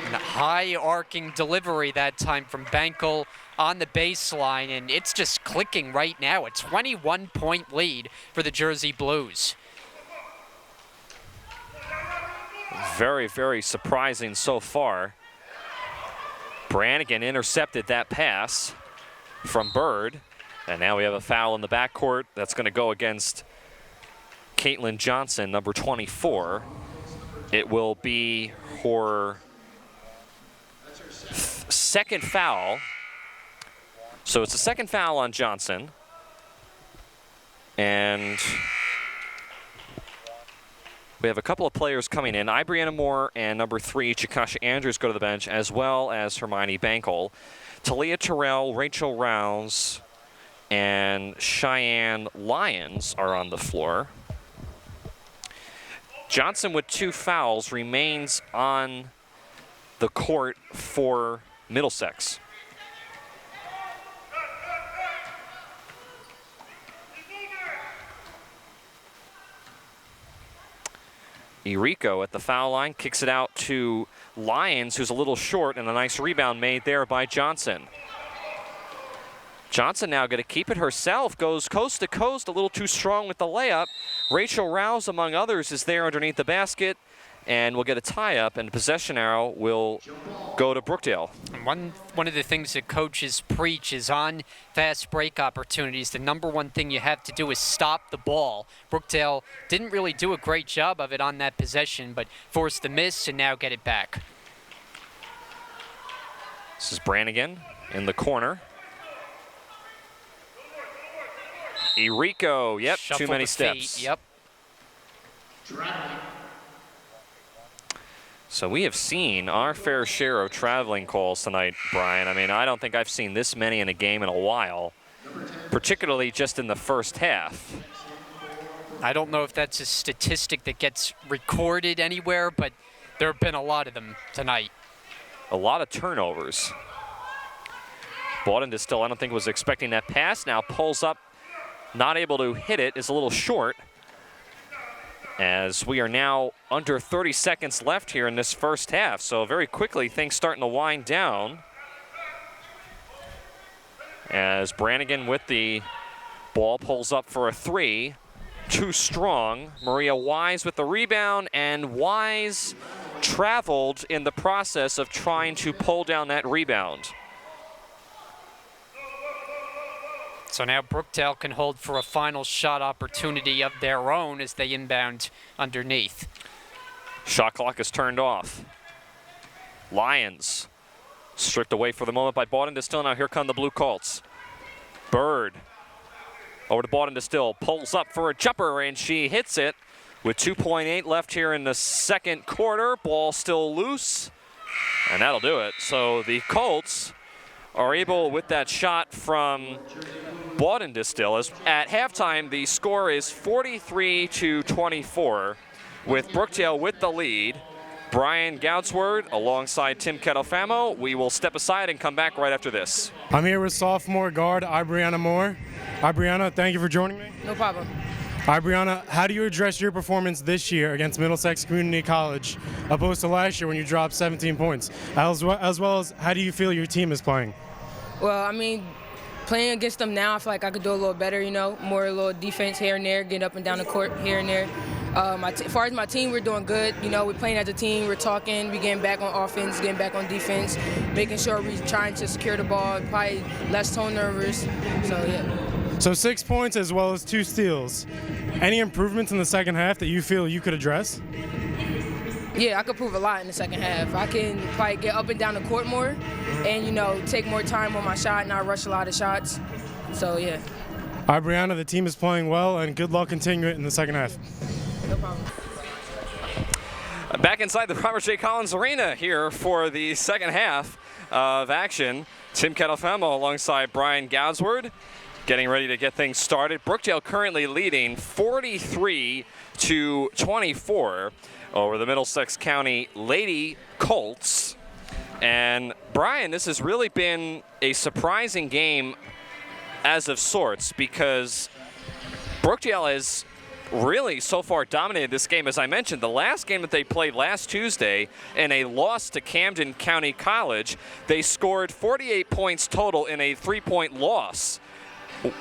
And a high arcing delivery that time from Bankel on the baseline, and it's just clicking right now. A 21-point lead for the Jersey Blues. Very, very surprising so far. Brannigan intercepted that pass from Bird, and now we have a foul in the backcourt that's going to go against Caitlin Johnson, number 24. It will be her second foul. So it's a second foul on Johnson. And we have a couple of players coming in. Ibriana Moore and number 3, Chikasha Andrews, go to the bench, as well as Hermione Bankel. Talia Terrell, Rachel Rouse, and Cheyenne Lyons are on the floor. Johnson with 2 fouls remains on the court for Middlesex. Irico at the foul line kicks it out to Lyons, who's a little short, and a nice rebound made there by Johnson. Johnson now going to keep it herself, goes coast to coast, a little too strong with the layup. Rachel Rouse, among others, is there underneath the basket, and we'll get a tie-up, and the possession arrow will go to Brookdale. And one of the things that coaches preach is on fast break opportunities, the number one thing you have to do is stop the ball. Brookdale didn't really do a great job of it on that possession, but forced the miss and now get it back. This is Brannigan in the corner. Irico, yep, Shuffle too many the steps. feet, yep. So we have seen our fair share of traveling calls tonight, Brian. I mean, I don't think I've seen this many in a game in a while, particularly just in the first half. I don't know if that's a statistic that gets recorded anywhere, but there have been a lot of them tonight. A lot of turnovers. Bawden still, I don't think, was expecting that pass. Now pulls up, not able to hit it, is a little short. As we are now under 30 seconds left here in this first half. So very quickly, things starting to wind down. As Brannigan with the ball pulls up for a three. Too strong. Maria Wise with the rebound, and Wise traveled in the process of trying to pull down that rebound. So now Brookdale can hold for a final shot opportunity of their own as they inbound underneath. Shot clock is turned off. Lions stripped away for the moment by Bawden Distill. Now here come the Blue Colts. Bird over to Bawden Distill, pulls up for a jumper, and she hits it with 2.8 left here in the second quarter. Ball still loose, and that'll do it. So the Colts are able, with that shot from Bawden Distill, as at halftime the score is 43-24 with Brookdale with the lead. Brian Goudsword alongside Tim Kettlefamo. We will step aside and come back right after this. I'm here with sophomore guard Ibrianna Moore. Ibrianna, thank you for joining me. No problem. Ibrianna, how do you address your performance this year against Middlesex Community College opposed to last year when you dropped 17 points? As well as how do you feel your team is playing? Well, I mean, playing against them now, I feel like I could do a little better, you know, more a little defense here and there, getting up and down the court here and there. As far as my team, we're doing good. You know, we're playing as a team, we're talking, we're getting back on offense, getting back on defense, making sure we're trying to secure the ball, probably less turnovers. So, yeah. So 6 points as well as 2 steals. Any improvements in the second half that you feel you could address? Yeah, I could prove a lot in the second half. I can probably get up and down the court more and, you know, take more time on my shot, not rush a lot of shots. So, yeah. All right, Brianna, the team is playing well, and good luck continuing it in the second half. No problem. Back inside the Robert J. Collins Arena here for the second half of action. Tim Kettlefamo alongside Brian Goudsword getting ready to get things started. Brookdale currently leading 43-24 over the Middlesex County Lady Colts. And Brian, this has really been a surprising game as of sorts because Brookdale has really so far dominated this game. As I mentioned, the last game that they played last Tuesday in a loss to Camden County College, they scored 48 points total in a 3-point loss.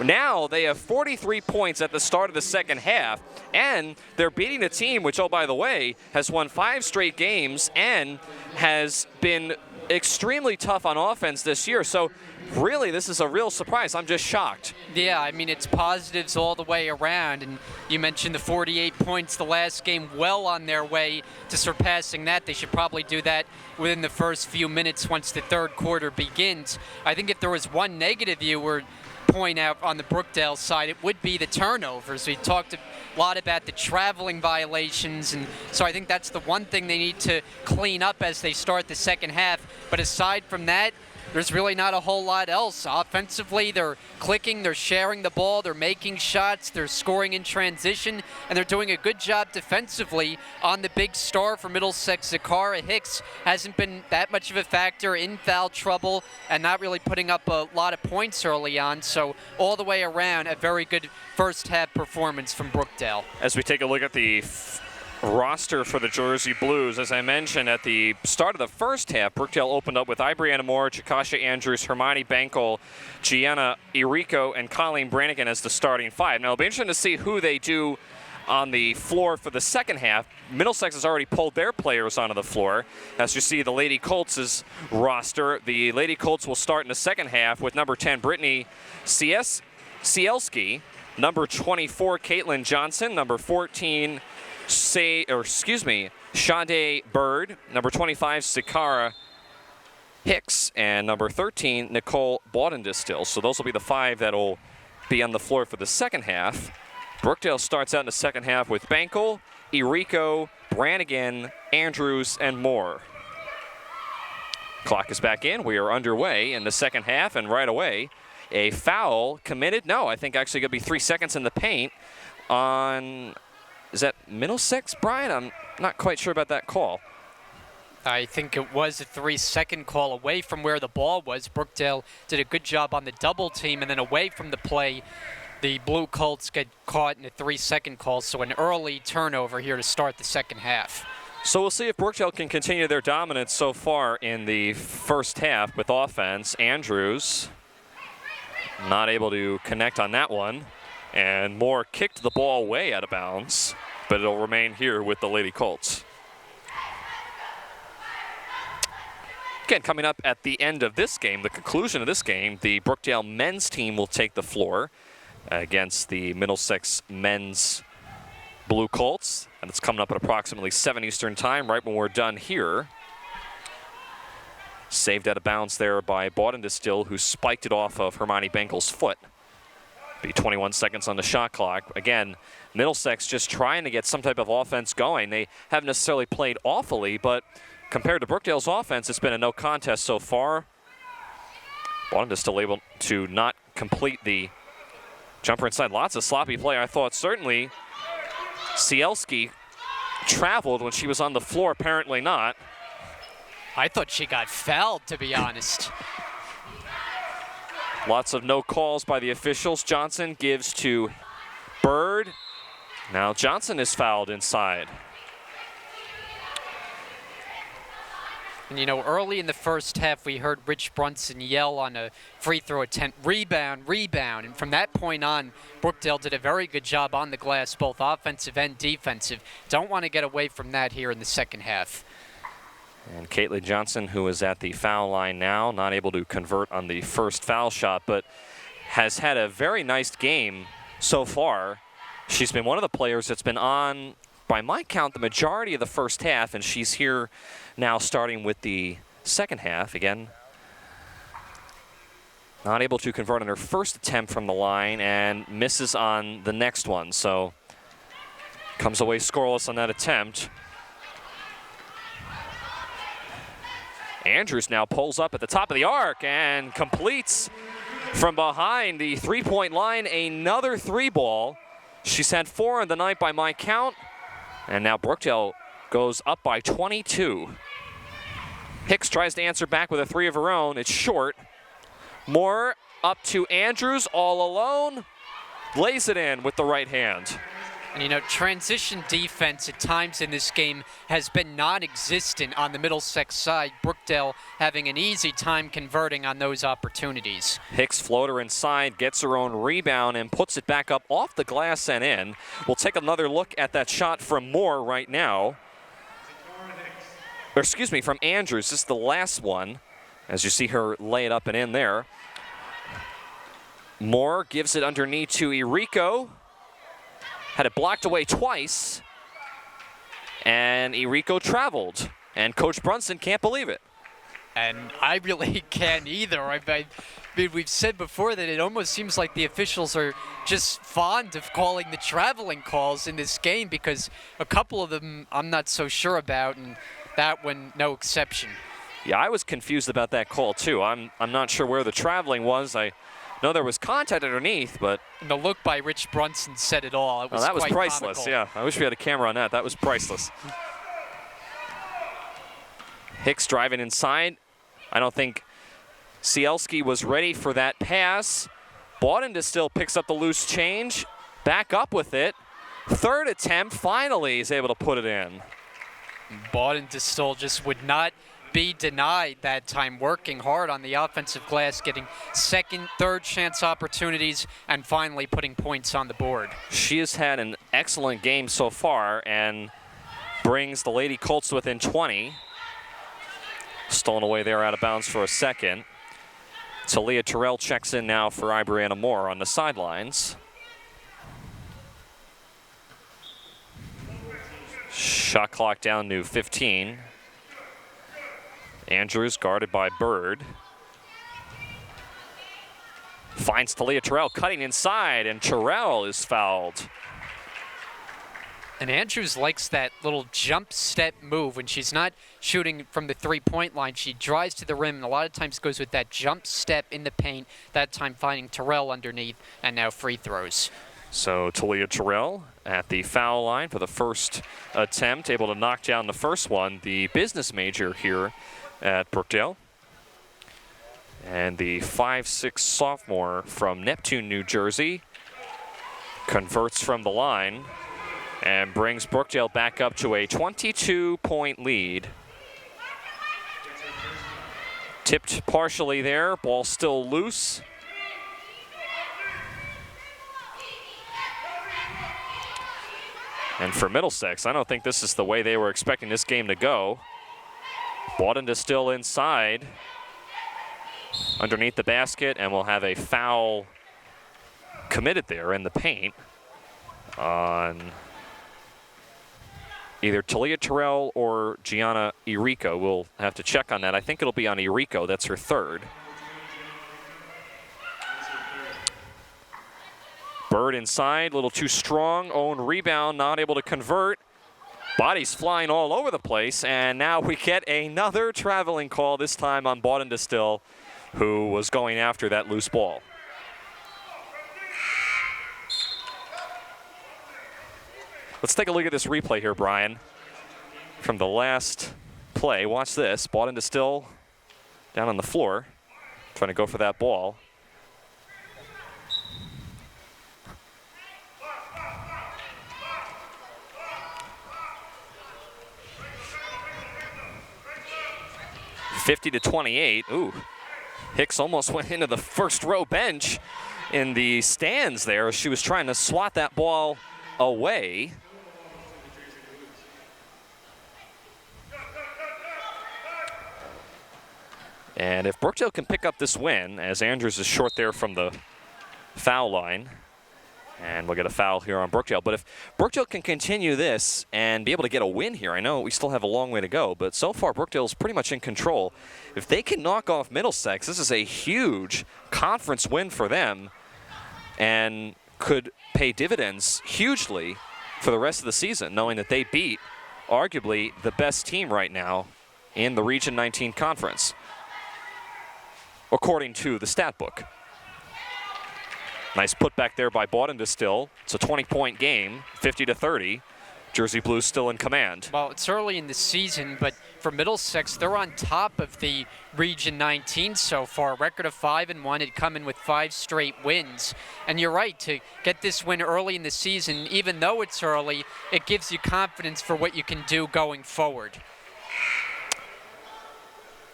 Now they have 43 points at the start of the second half, and they're beating a team which, oh, by the way, has won 5 straight games and has been extremely tough on offense this year. So really, this is a real surprise. I'm just shocked. Yeah, I mean, it's positives all the way around. And you mentioned the 48 points the last game, well on their way to surpassing that. They should probably do that within the first few minutes once the third quarter begins. I think if there was one negative you were point out on the Brookdale side, it would be the turnovers. We talked a lot about the traveling violations, and so I think that's the one thing they need to clean up as they start the second half. But aside from that, there's really not a whole lot else. Offensively, they're clicking, they're sharing the ball, they're making shots, they're scoring in transition, and they're doing a good job defensively on the big star for Middlesex. Zakara Hicks hasn't been that much of a factor in foul trouble and not really putting up a lot of points early on. So all the way around, a very good first half performance from Brookdale. As we take a look at the roster for the Jersey Blues. As I mentioned at the start of the first half, Brookdale opened up with Ibrianna Moore, Jakasha Andrews, Hermione Bankel, Gianna Irico, and Colleen Brannigan as the starting five. Now, it'll be interesting to see who they do on the floor for the second half. Middlesex has already pulled their players onto the floor. As you see the Lady Colts' roster, the Lady Colts will start in the second half with number 10, Brittany Cielski, number 24, Caitlin Johnson, number 14, Sade Bird, number 25, Sakara Hicks, and number 13, Nicole Baudendistil. So those will be the five that will be on the floor for the second half. Brookdale starts out in the second half with Bankel, Irico, Brannigan, Andrews, and Moore. Clock is back in. We are underway in the second half, and right away, a foul committed. No, I think actually going to be 3 seconds in the paint on, is that Middlesex, Brian? I'm not quite sure about that call. I think it was a 3-second call away from where the ball was. Brookdale did a good job on the double team, and then away from the play, the Blue Colts get caught in a 3-second call, so an early turnover here to start the second half. So we'll see if Brookdale can continue their dominance so far in the first half with offense. Andrews not able to connect on that one, and Moore kicked the ball way out of bounds, but it'll remain here with the Lady Colts. Again, coming up at the end of this game, the conclusion of this game, the Brookdale men's team will take the floor against the Middlesex men's Blue Colts, and it's coming up at approximately 7 Eastern time, right when we're done here. Saved out of bounds there by Baudendistil, who spiked it off of Hermione Bankel's foot. Be 21 seconds on the shot clock. Again, Middlesex just trying to get some type of offense going. They haven't necessarily played awfully, but compared to Brookdale's offense, it's been a no contest so far. Baudendistil able to not complete the jumper inside. Lots of sloppy play. I thought certainly Cielski traveled when she was on the floor. Apparently not. I thought she got fouled, to be honest. Lots of no calls by the officials. Johnson gives to Bird. Now Johnson is fouled inside. And, you know, early in the first half, we heard Rich Brunson yell on a free throw attempt, rebound, rebound. And from that point on, Brookdale did a very good job on the glass, both offensive and defensive. Don't want to get away from that here in the second half. And Caitlin Johnson, who is at the foul line now, not able to convert on the first foul shot, but has had a very nice game so far. She's been one of the players that's been on, by my count, the majority of the first half, and she's here now starting with the second half. Again, not able to convert on her first attempt from the line and misses on the next one. So comes away scoreless on that attempt. Andrews now pulls up at the top of the arc and completes from behind the three-point line another three ball. She's had 4 in the night by my count. And now Brookdale goes up by 22. Hicks tries to answer back with a three of her own. It's short. Moore up to Andrews all alone. Lays it in with the right hand. And, you know, transition defense at times in this game has been non-existent on the Middlesex side. Brookdale having an easy time converting on those opportunities. Hicks floater inside, gets her own rebound and puts it back up off the glass and in. We'll take another look at that shot from Moore right now. Or excuse me, from Andrews. This is the last one, as you see her lay it up and in there. Moore gives it underneath to Irico. Had it blocked away twice, and Irico traveled, and Coach Brunson can't believe it. And I really can't either. I mean, we've said before that it almost seems like the officials are just fond of calling the traveling calls in this game, because a couple of them I'm not so sure about, and that one no exception. Yeah, I was confused about that call too. I'm not sure where the traveling was. I know there was contact underneath, but and the look by Rich Brunson said it all. It was that was quite priceless. comical. Yeah, I wish we had a camera on that. That was priceless. Hicks driving inside. I don't think Cielski was ready for that pass. Baudendistil picks up the loose change, back up with it, Third attempt, finally is able to put it in. Baudendistel just would not be denied that time, working hard on the offensive glass, getting second, third chance opportunities, and finally putting points on the board. She has had an excellent game so far and brings the Lady Colts within 20. Stolen away there out of bounds for a second. Talia Terrell checks in now for Ibrianna Moore on the sidelines. Shot clock down to 15. Andrews guarded by Bird. Finds Talia Terrell cutting inside, and Terrell is fouled. And Andrews likes that little jump step move when she's not shooting from the three-point line. She drives to the rim and a lot of times goes with that jump step in the paint, that time finding Terrell underneath, and now free throws. So Talia Terrell at the foul line for the first attempt, able to knock down the first one, the business major here at Brookdale. And the 5'6" sophomore from Neptune, New Jersey, converts from the line and brings Brookdale back up to a 22-point lead. Tipped partially there, ball still loose. And for Middlesex, I don't think this is the way they were expecting this game to go. Baudendistel inside, underneath the basket, and we'll have a foul committed there in the paint on either Talia Terrell or Gianna Irico. We'll have to check on that. I think it'll be on Irico. That's her third. Bird inside, a little too strong. Own rebound, not able to convert. Bodies flying all over the place, and now we get another traveling call, this time on Baudendistel, who was going after that loose ball. Let's take a look at this replay here, Brian, from the last play. Watch this. Baudendistel down on the floor, trying to go for that ball. (50-28). Ooh, Hicks almost went into the first row bench in the stands there. She was trying to swat that ball away. And if Brookdale can pick up this win, as Andrews is short there from the foul line, and we'll get a foul here on Brookdale. But if Brookdale can continue this and be able to get a win here, I know we still have a long way to go, but so far Brookdale's pretty much in control. If they can knock off Middlesex, this is a huge conference win for them and could pay dividends hugely for the rest of the season, knowing that they beat arguably the best team right now in the Region 19 conference, according to the stat book. Nice putback there by Baudendistel. It's a 20-point game, 50-30. Jersey Blues still in command. Well, it's early in the season, but for Middlesex, they're on top of the Region 19 so far. Record of 5-1, had come in with 5 straight wins. And you're right, to get this win early in the season, even though it's early, it gives you confidence for what you can do going forward.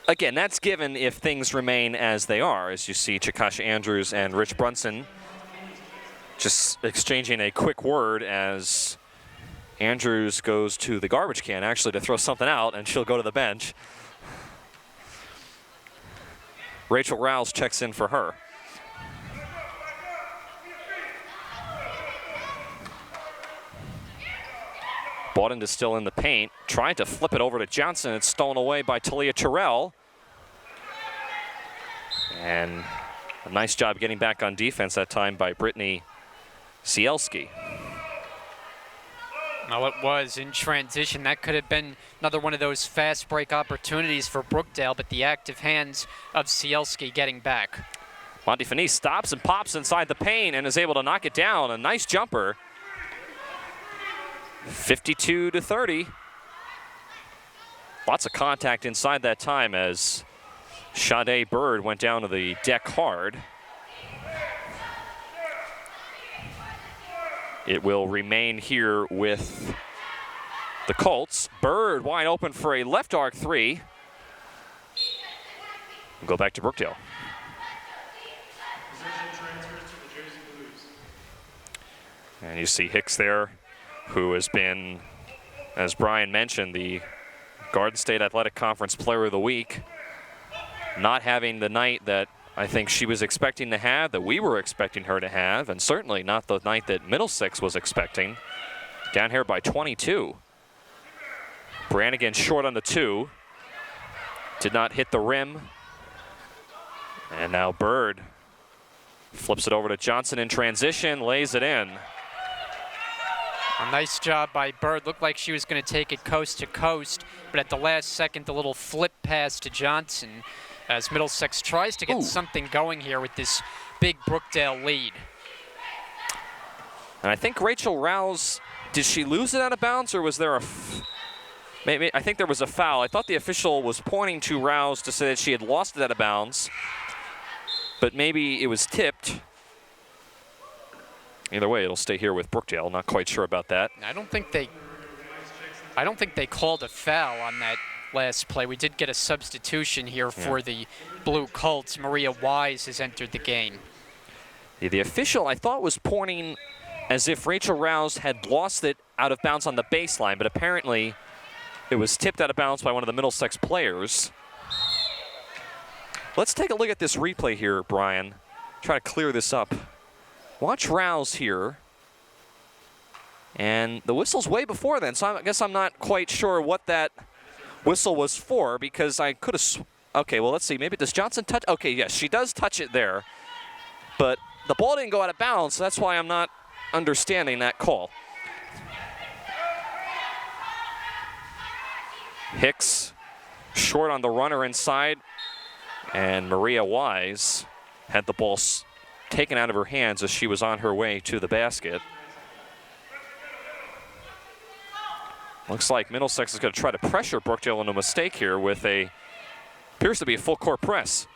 Again, that's given if things remain as they are, as you see Chakasha Andrews and Rich Brunson just exchanging a quick word as Andrews goes to the garbage can, actually, to throw something out, and she'll go to the bench. Rachel Rouse checks in for her. Baudendistel in the paint, trying to flip it over to Johnson. It's stolen away by Talia Terrell. And a nice job getting back on defense that time by Brittany Cielski. Well, it was in transition. That could have been another one of those fast break opportunities for Brookdale, but the active hands of Cielski getting back. Monty Finis stops and pops inside the paint and is able to knock it down. A nice jumper. 52-30. Lots of contact inside that time as Sade Bird went down to the deck hard. it will remain here with the Colts. Bird wide open for a left arc three. We'll go back to Brookdale. And you see Hicks there, who has been, as Brian mentioned, the Garden State Athletic Conference Player of the Week. Not having the night that I think she was expecting to have, that we were expecting her to have, and certainly not the night that Middlesex was expecting. Down here by 22. Brannigan short on the 2. Did not hit the rim. And now Bird flips it over to Johnson in transition, lays it in. A nice job by Bird. Looked like she was going to take it coast to coast, but at the last second, the little flip pass to Johnson as Middlesex tries to get something going here with this big Brookdale lead. And I think Rachel Rouse, did she lose it out of bounds, or was there a maybe? I think there was a foul. I thought the official was pointing to Rouse to say that she had lost it out of bounds, but maybe it was tipped. Either way, it'll stay here with Brookdale. Not quite sure about that. I don't think they called a foul on that last play. We did get a substitution here for the Blue Colts. Maria Wise has entered the game. Yeah, the official, I thought, was pointing as if Rachel Rouse had lost it out of bounds on the baseline, but apparently it was tipped out of bounds by one of the Middlesex players. Let's take a look at this replay here, Brian. Try to clear this up. Watch Rouse here. And the whistle's way before then, so I guess I'm not quite sure what that whistle was for, because I could have... Okay, well, let's see. Maybe does Johnson touch... Okay, yes, she does touch it there. But the ball didn't go out of bounds, so that's why I'm not understanding that call. Hicks short on the runner inside. And Maria Wise had the ball taken out of her hands as she was on her way to the basket. Looks like Middlesex is going to try to pressure Brookdale into a mistake here with appears to be a full court press.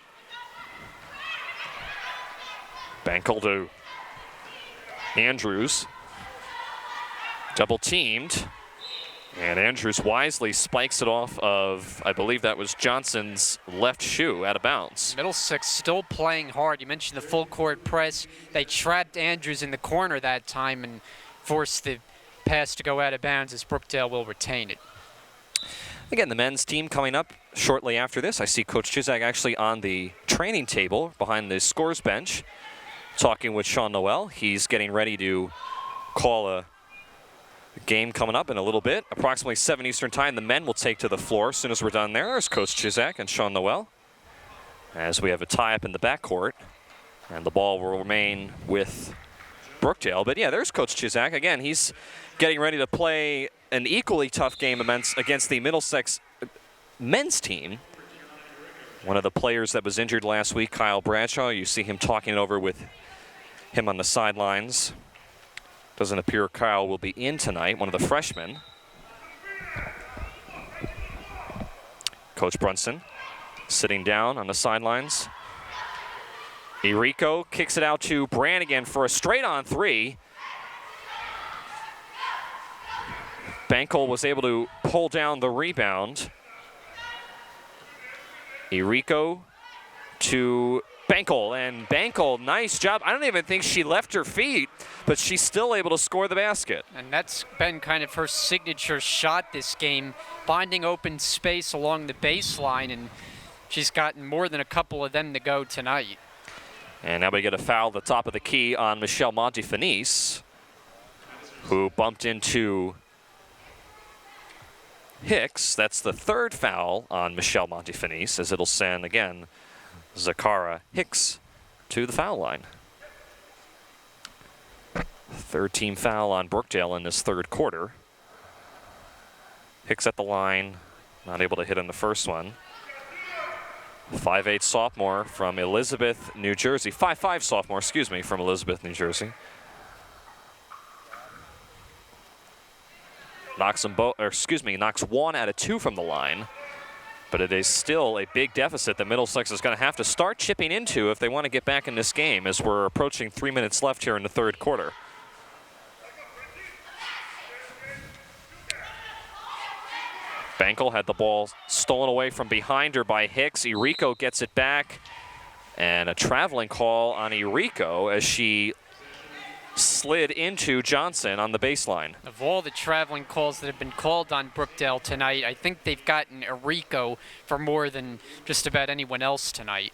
Bankel to Andrews. Double teamed. And Andrews wisely spikes it off of, I believe that was Johnson's left shoe, out of bounds. Middlesex still playing hard. You mentioned the full court press. They trapped Andrews in the corner that time and forced the pass to go out of bounds as Brookdale will retain it. Again, the men's team coming up shortly after this. I see Coach Chizak actually on the training table behind the scores bench talking with Sean Noel. He's getting ready to call a game coming up in a little bit. Approximately 7 Eastern time, the men will take to the floor as soon as we're done there. There's Coach Chizak and Sean Noel as we have a tie-up in the backcourt. And the ball will remain with Brookdale. But yeah, there's Coach Chizak. Again, he's getting ready to play an equally tough game against the Middlesex men's team. One of the players that was injured last week, Kyle Bradshaw, you see him talking it over with him on the sidelines. Doesn't appear Kyle will be in tonight, one of the freshmen. Coach Brunson sitting down on the sidelines. Irico kicks it out to Brannigan for a straight-on three. Bankel was able to pull down the rebound. Irico to Bankel, and Bankel, nice job. I don't even think she left her feet, but she's still able to score the basket. And that's been kind of her signature shot this game, finding open space along the baseline, and she's gotten more than a couple of them to go tonight. And now we get a foul at the top of the key on Michelle Montefinis, who bumped into Hicks. That's the third foul on Michelle Montefinis, as it'll send, again, Zakara Hicks to the foul line. Third team foul on Brookdale in this third quarter. Hicks at the line, not able to hit on the first one. 5'8" sophomore from Elizabeth, New Jersey. 5'5" sophomore, excuse me, from Elizabeth, New Jersey. Knocks one out of two from the line. But it is still a big deficit that Middlesex is going to have to start chipping into if they want to get back in this game, as we're approaching 3 minutes left here in the third quarter. Bankel had the ball stolen away from behind her by Hicks. Irico gets it back, and a traveling call on Irico as she slid into Johnson on the baseline. Of all the traveling calls that have been called on Brookdale tonight, I think they've gotten Irico for more than just about anyone else tonight.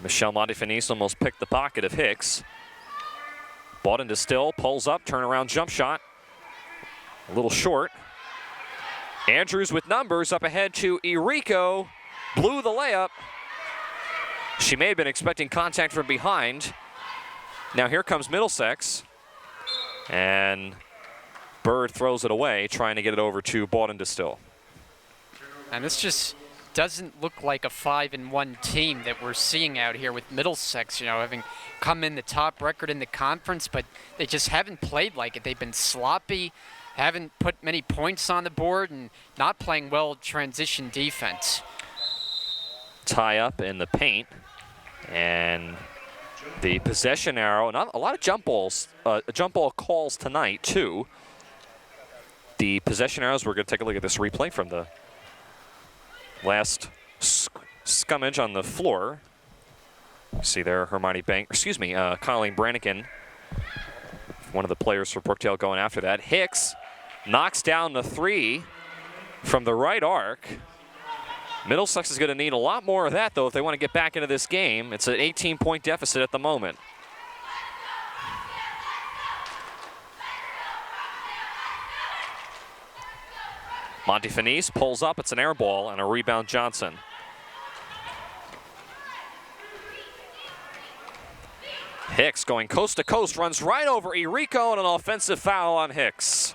Michelle Montefinis almost picked the pocket of Hicks. Bought into Still, pulls up, turnaround jump shot. A little short. Andrews with numbers up ahead to Irico. Blew the layup. She may have been expecting contact from behind. Now here comes Middlesex. And Bird throws it away, trying to get it over to Boughton to Still. And this just doesn't look like a 5-1 team that we're seeing out here with Middlesex, you know, having come in the top record in the conference, but they just haven't played like it. They've been sloppy, haven't put many points on the board, and not playing well transition defense. Tie up in the paint, and the possession arrow, not a lot of jump ball calls tonight too. The possession arrows, we're going to take a look at this replay from the last scummage on the floor. See there, Colleen Brannigan, one of the players for Brookdale going after that. Hicks knocks down the three from the right arc. Middlesex is going to need a lot more of that, though, if they want to get back into this game. It's an 18-point deficit at the moment. Montefinis pulls up. It's an air ball and a rebound Johnson. Hicks going coast to coast, runs right over Irico, and an offensive foul on Hicks.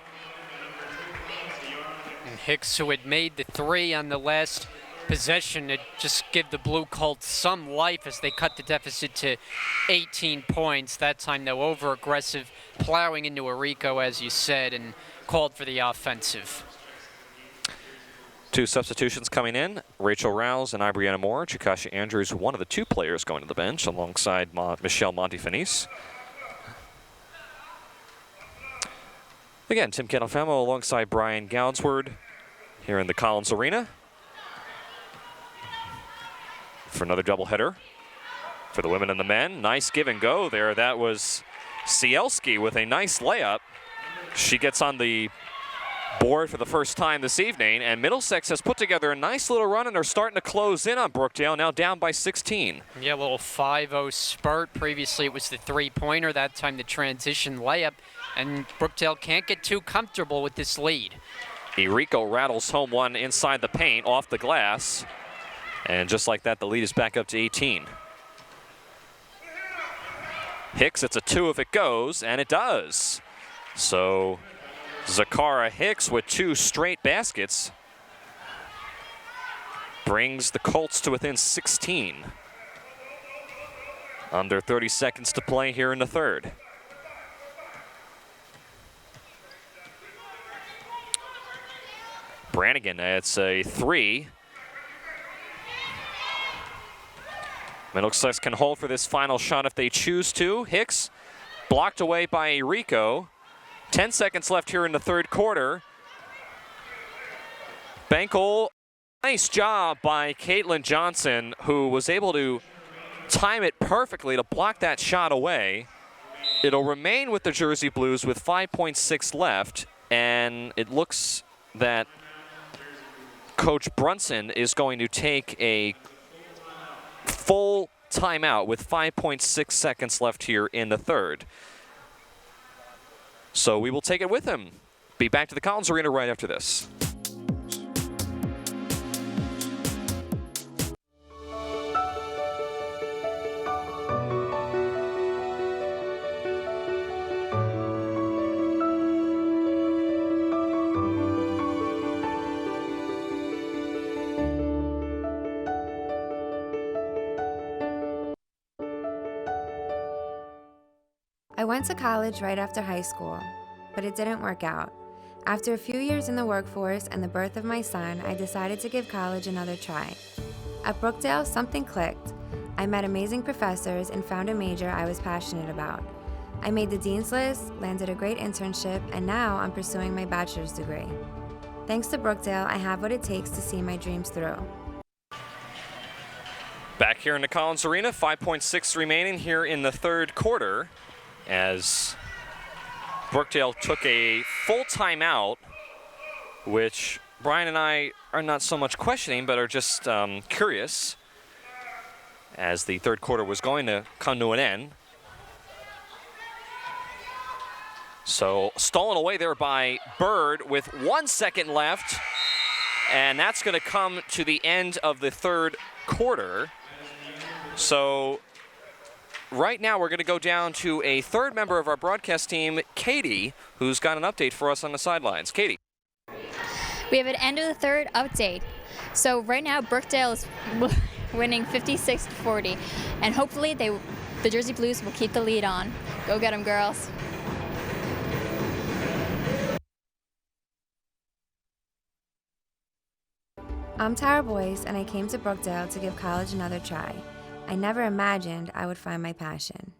And Hicks, who had made the three on the last possession, to just give the Blue Colts some life as they cut the deficit to 18 points. That time, though, over-aggressive, plowing into Irico, as you said, and called for the offensive. Two substitutions coming in, Rachel Rouse and Ibriana Moore. Chikasha Andrews, one of the two players going to the bench alongside Michelle Montefinis. Again, Tim Catalfamo alongside Brian Goudsward here in the Collins Arena for another doubleheader for the women and the men. Nice give and go there. That was Cielski with a nice layup. She gets on the board for the first time this evening, and Middlesex has put together a nice little run and are starting to close in on Brookdale, now down by 16. Yeah, a little 5-0 spurt. Previously it was the three-pointer, that time the transition layup, and Brookdale can't get too comfortable with this lead. Irico rattles home one inside the paint off the glass, and just like that the lead is back up to 18. Hicks, it's a two if it goes, and it does. So Zakara Hicks with two straight baskets brings the Colts to within 16. Under 30 seconds to play here in the third. Brannigan, it's a three. Middlesex can hold for this final shot if they choose to. Hicks blocked away by Irico. 10 seconds left here in the third quarter. Bankel, nice job by Caitlin Johnson, who was able to time it perfectly to block that shot away. It'll remain with the Jersey Blues with 5.6 left, and it looks that Coach Brunson is going to take a full timeout with 5.6 seconds left here in the third. So we will take it with him. Be back to the Collins Arena right after this. I went to college right after high school, but it didn't work out. After a few years in the workforce and the birth of my son, I decided to give college another try. At Brookdale, something clicked. I met amazing professors and found a major I was passionate about. I made the dean's list, landed a great internship, and now I'm pursuing my bachelor's degree. Thanks to Brookdale, I have what it takes to see my dreams through. Back here in the Collins Arena, 5.6 remaining here in the third quarter as Brookdale took a full timeout, which Brian and I are not so much questioning, but are just curious as the third quarter was going to come to an end. So stolen away there by Bird with 1 second left, and that's going to come to the end of the third quarter. So right now we're going to go down to a third member of our broadcast team, Katie, who's got an update for us on the sidelines. Katie. We have an end of the third update. So right now Brookdale is winning 56-40, and hopefully the Jersey Blues will keep the lead on. Go get them, girls. I'm Tara Boyce, and I came to Brookdale to give college another try. I never imagined I would find my passion.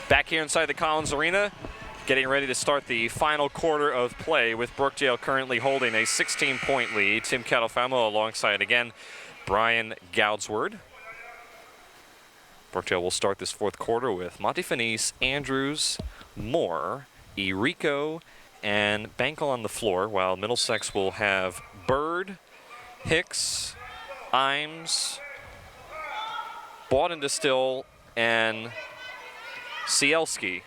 Back here inside the Collins Arena, getting ready to start the final quarter of play with Brookdale currently holding a 16-point lead. Tim Catalfamo alongside again Brian Goudsward. Brookdale will start this fourth quarter with Montefinis, Andrews, Moore, Irico, and Bankel on the floor, while Middlesex will have Bird, Hicks, Imes, Bawden Distill, and Cielski.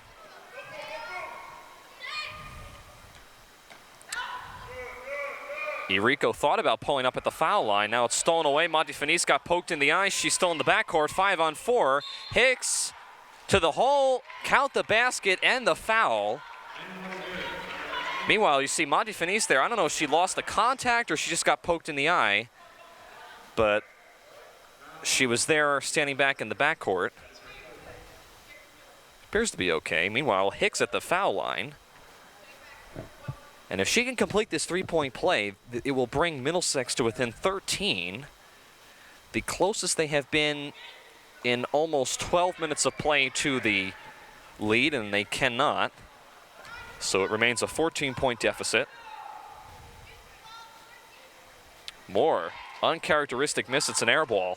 Irico thought about pulling up at the foul line. Now it's stolen away. Montefinis got poked in the eye. She's still in the backcourt. 5-on-4. Hicks to the hole. Count the basket and the foul. Meanwhile, you see Montefinis there. I don't know if she lost the contact or she just got poked in the eye. But she was there standing back in the backcourt. Appears to be okay. Meanwhile, Hicks at the foul line. And if she can complete this three-point play, it will bring Middlesex to within 13. The closest they have been in almost 12 minutes of play to the lead, and they cannot. So it remains a 14-point deficit. Moore, uncharacteristic miss. It's an air ball.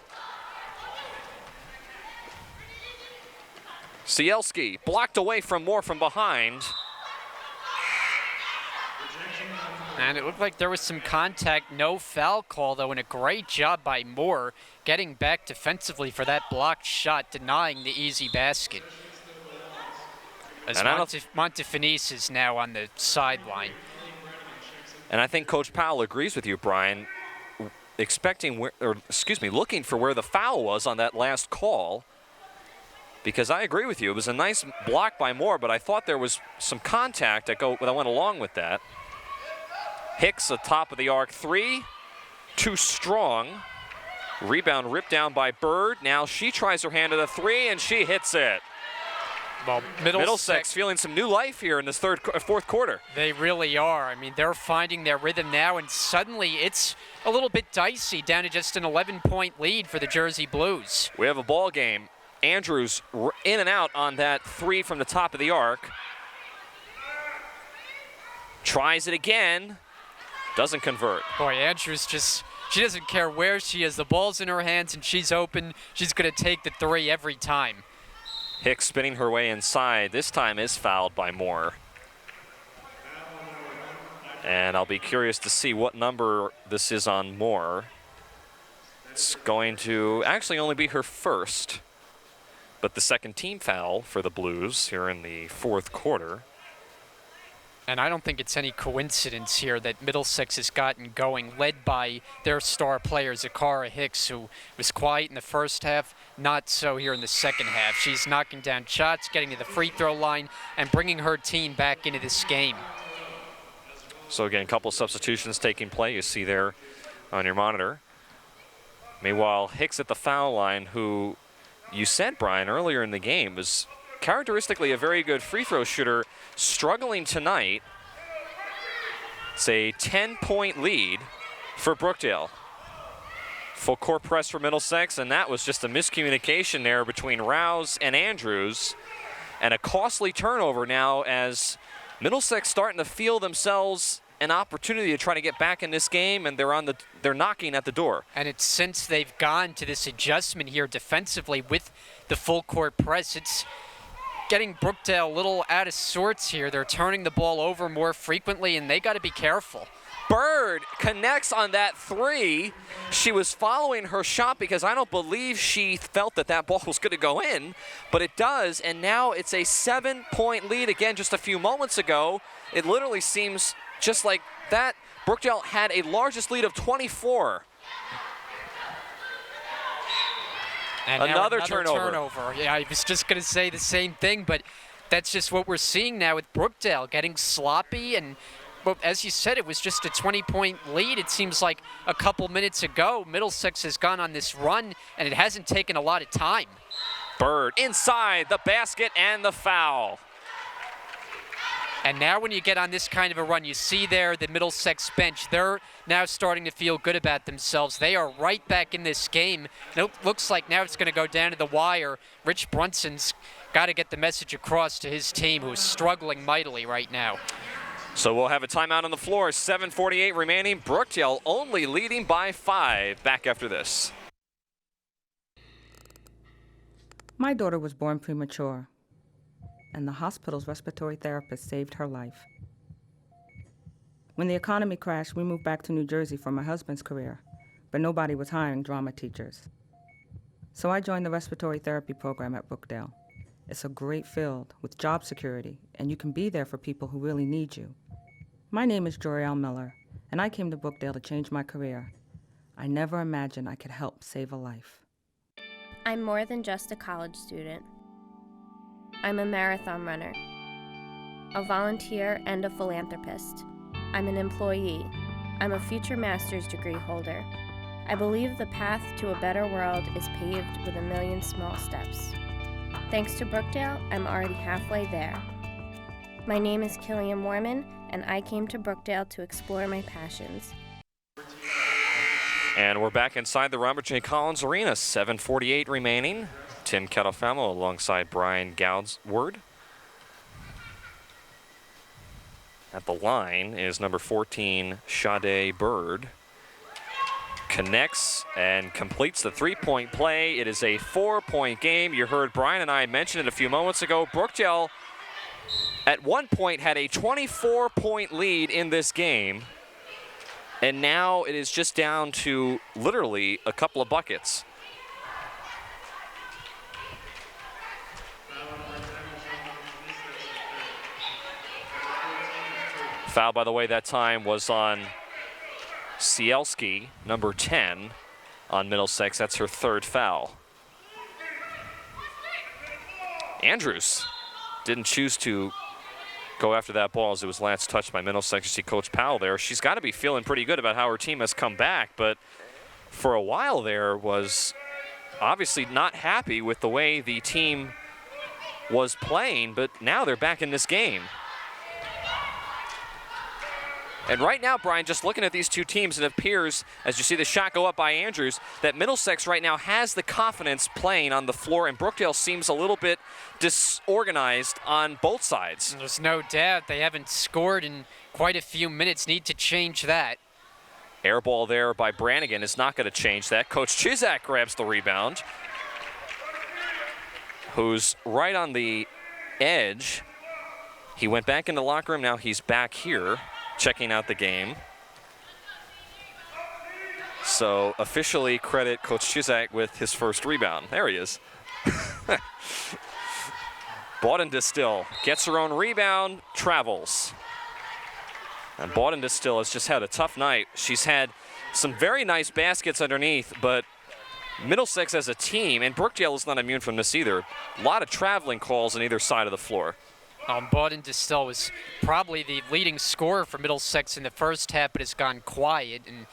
Cielski blocked away from Moore from behind. And it looked like there was some contact, no foul call though, and a great job by Moore getting back defensively for that blocked shot, denying the easy basket. As Montefinis is now on the sideline. And I think Coach Powell agrees with you, Brian, looking for where the foul was on that last call. Because I agree with you, it was a nice block by Moore, but I thought there was some contact that went along with that. Hicks, at top of the arc three, too strong. Rebound ripped down by Bird. Now she tries her hand at a three, and she hits it. Well, Middlesex feeling some new life here in this fourth quarter. They really are. I mean, they're finding their rhythm now, and suddenly it's a little bit dicey, down to just an 11-point lead for the Jersey Blues. We have a ball game. Andrews in and out on that three from the top of the arc. Tries it again. Doesn't convert. Boy, Andrews she doesn't care where she is. The ball's in her hands and she's open. She's going to take the three every time. Hicks spinning her way inside. This time is fouled by Moore. And I'll be curious to see what number this is on Moore. It's going to actually only be her first. but the second team foul for the Blues here in the fourth quarter. And I don't think it's any coincidence here that Middlesex has gotten going, led by their star player, Zakara Hicks, who was quiet in the first half, not so here in the second half. She's knocking down shots, getting to the free throw line, and bringing her team back into this game. So again, a couple of substitutions taking play, you see there on your monitor. Meanwhile, Hicks at the foul line, who you said, Brian, earlier in the game, was characteristically a very good free throw shooter, struggling tonight. It's a 10-point lead for Brookdale. Full court press for Middlesex, and that was just a miscommunication there between Rouse and Andrews, and a costly turnover now as Middlesex starting to feel themselves an opportunity to try to get back in this game, and they're knocking at the door. And it's since they've gone to this adjustment here defensively with the full court press, it's getting Brookdale a little out of sorts here. They're turning the ball over more frequently, and they got to be careful. Bird connects on that three. She was following her shot because I don't believe she felt that that ball was going to go in, but it does, and now it's a 7-point lead. Again, just a few moments ago, it literally seems just like that. Brookdale had a largest lead of 24. And another turnover. Yeah, I was just going to say the same thing, but that's just what we're seeing now with Brookdale, getting sloppy. And well, as you said, it was just a 20-point lead. It seems like a couple minutes ago, Middlesex has gone on this run, and it hasn't taken a lot of time. Bird inside the basket and the foul. And now when you get on this kind of a run, you see there the Middlesex bench. They're now starting to feel good about themselves. They are right back in this game. And it looks like now it's going to go down to the wire. Rich Brunson's got to get the message across to his team, who's struggling mightily right now. So we'll have a timeout on the floor. 7:48 remaining. Brookdale only leading by 5. Back after this. My daughter was born premature, and the hospital's respiratory therapist saved her life. When the economy crashed, we moved back to New Jersey for my husband's career, but nobody was hiring drama teachers. So I joined the respiratory therapy program at Brookdale. It's a great field with job security, and you can be there for people who really need you. My name is Joriel Miller, and I came to Brookdale to change my career. I never imagined I could help save a life. I'm more than just a college student. I'm a marathon runner, a volunteer, and a philanthropist. I'm an employee. I'm a future master's degree holder. I believe the path to a better world is paved with a million small steps. Thanks to Brookdale, I'm already halfway there. My name is Killian Warman, and I came to Brookdale to explore my passions. And we're back inside the Robert J. Collins Arena. 7:48 remaining. Tim Kettlefamo alongside Brian Goudsward. At the line is number 14, Sade Bird. Connects and completes the three-point play. It is a 4-point game. You heard Brian and I mention it a few moments ago. Brookdale at one point had a 24-point lead in this game. And now it is just down to literally a couple of buckets. Foul, by the way, that time was on Cielski, number 10, on Middlesex. That's her third foul. Andrews didn't choose to go after that ball as it was last touched by Middlesex. You see Coach Powell there. She's got to be feeling pretty good about how her team has come back, but for a while there was obviously not happy with the way the team was playing, but now they're back in this game. And right now, Brian, just looking at these two teams, it appears, as you see the shot go up by Andrews, that Middlesex right now has the confidence playing on the floor, and Brookdale seems a little bit disorganized on both sides. There's no doubt they haven't scored in quite a few minutes. Need to change that. Air ball there by Brannigan is not going to change that. Coach Chizak grabs the rebound, who's right on the edge. He went back in the locker room. Now he's back here, checking out the game. So officially credit Coach Chizak with his first rebound. There he is. Bawden Distill gets her own rebound, travels. And Bawden Distill has just had a tough night. She's had some very nice baskets underneath, but Middlesex as a team, and Brookdale is not immune from this either, a lot of traveling calls on either side of the floor. Bawden Distill was probably the leading scorer for Middlesex in the first half, but has gone quiet, and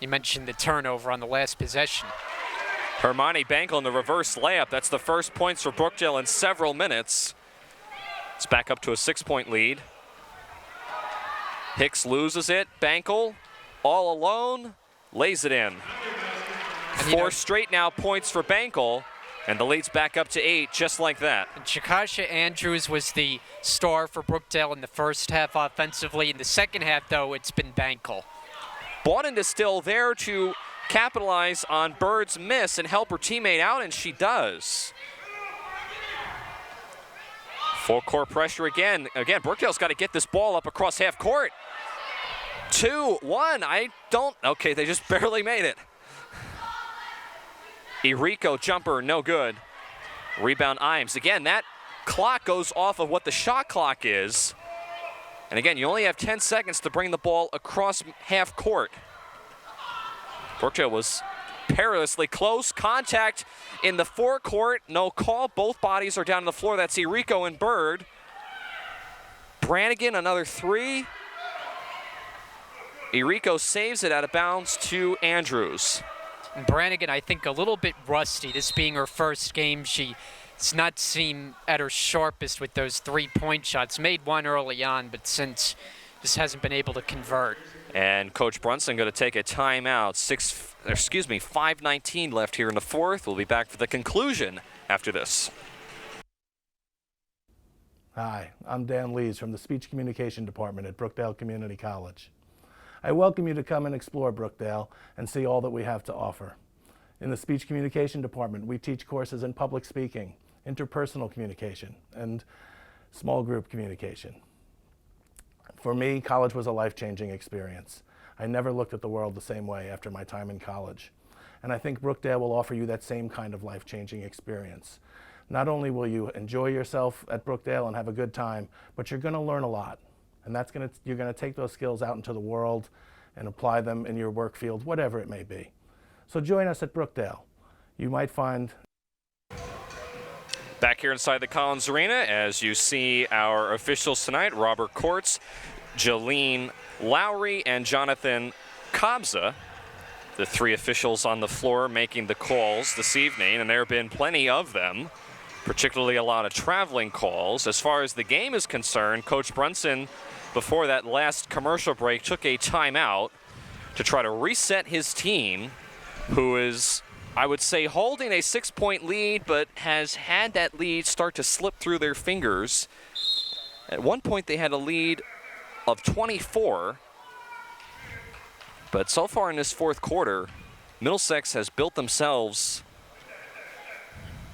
you mentioned the turnover on the last possession. Hermione Bankel in the reverse layup. That's the first points for Brookdale in several minutes. It's back up to a 6-point lead. Hicks loses it. Bankel all alone, lays it in. And 4 straight now points for Bankel, and the lead's back up to 8 just like that. Chakasha Andrews was the star for Brookdale in the first half offensively. In the second half, though, it's been Bankel. Bawden is still there to capitalize on Bird's miss and help her teammate out, and she does. Full court pressure again. Again, Brookdale's got to get this ball up across half court. 2-1. Okay, they just barely made it. Irico jumper, no good. Rebound Imes. Again, that clock goes off of what the shot clock is. And again, you only have 10 seconds to bring the ball across half court. Brookdale was perilously close. Contact in the forecourt. No call. Both bodies are down on the floor. That's Irico and Bird. Brannigan, another 3. Irico saves it out of bounds to Andrews. And Brannigan, I think, a little bit rusty. This being her first game, she's not seen at her sharpest with those 3-point shots. Made one early on, but since just hasn't been able to convert. And Coach Brunson going to take a timeout. 5:19 left here in the fourth. We'll be back for the conclusion after this. Hi, I'm Dan Lees from the Speech Communication Department at Brookdale Community College. I welcome you to come and explore Brookdale and see all that we have to offer. In the Speech Communication Department, we teach courses in public speaking, interpersonal communication, and small group communication. For me, college was a life-changing experience. I never looked at the world the same way after my time in college. And I think Brookdale will offer you that same kind of life-changing experience. Not only will you enjoy yourself at Brookdale and have a good time, but you're going to learn a lot. And you're going to take those skills out into the world and apply them in your work field, whatever it may be. So join us at Brookdale. You might find... Back here inside the Collins Arena, as you see our officials tonight, Robert Kortz, Jolene Lowry, and Jonathan Kobza, the 3 officials on the floor making the calls this evening, and there have been plenty of them, particularly a lot of traveling calls. As far as the game is concerned, Coach Brunson, before that last commercial break, took a timeout to try to reset his team, who is, I would say, holding a 6-point lead, but has had that lead start to slip through their fingers. At one point, they had a lead of 24, but so far in this fourth quarter, Middlesex has built themselves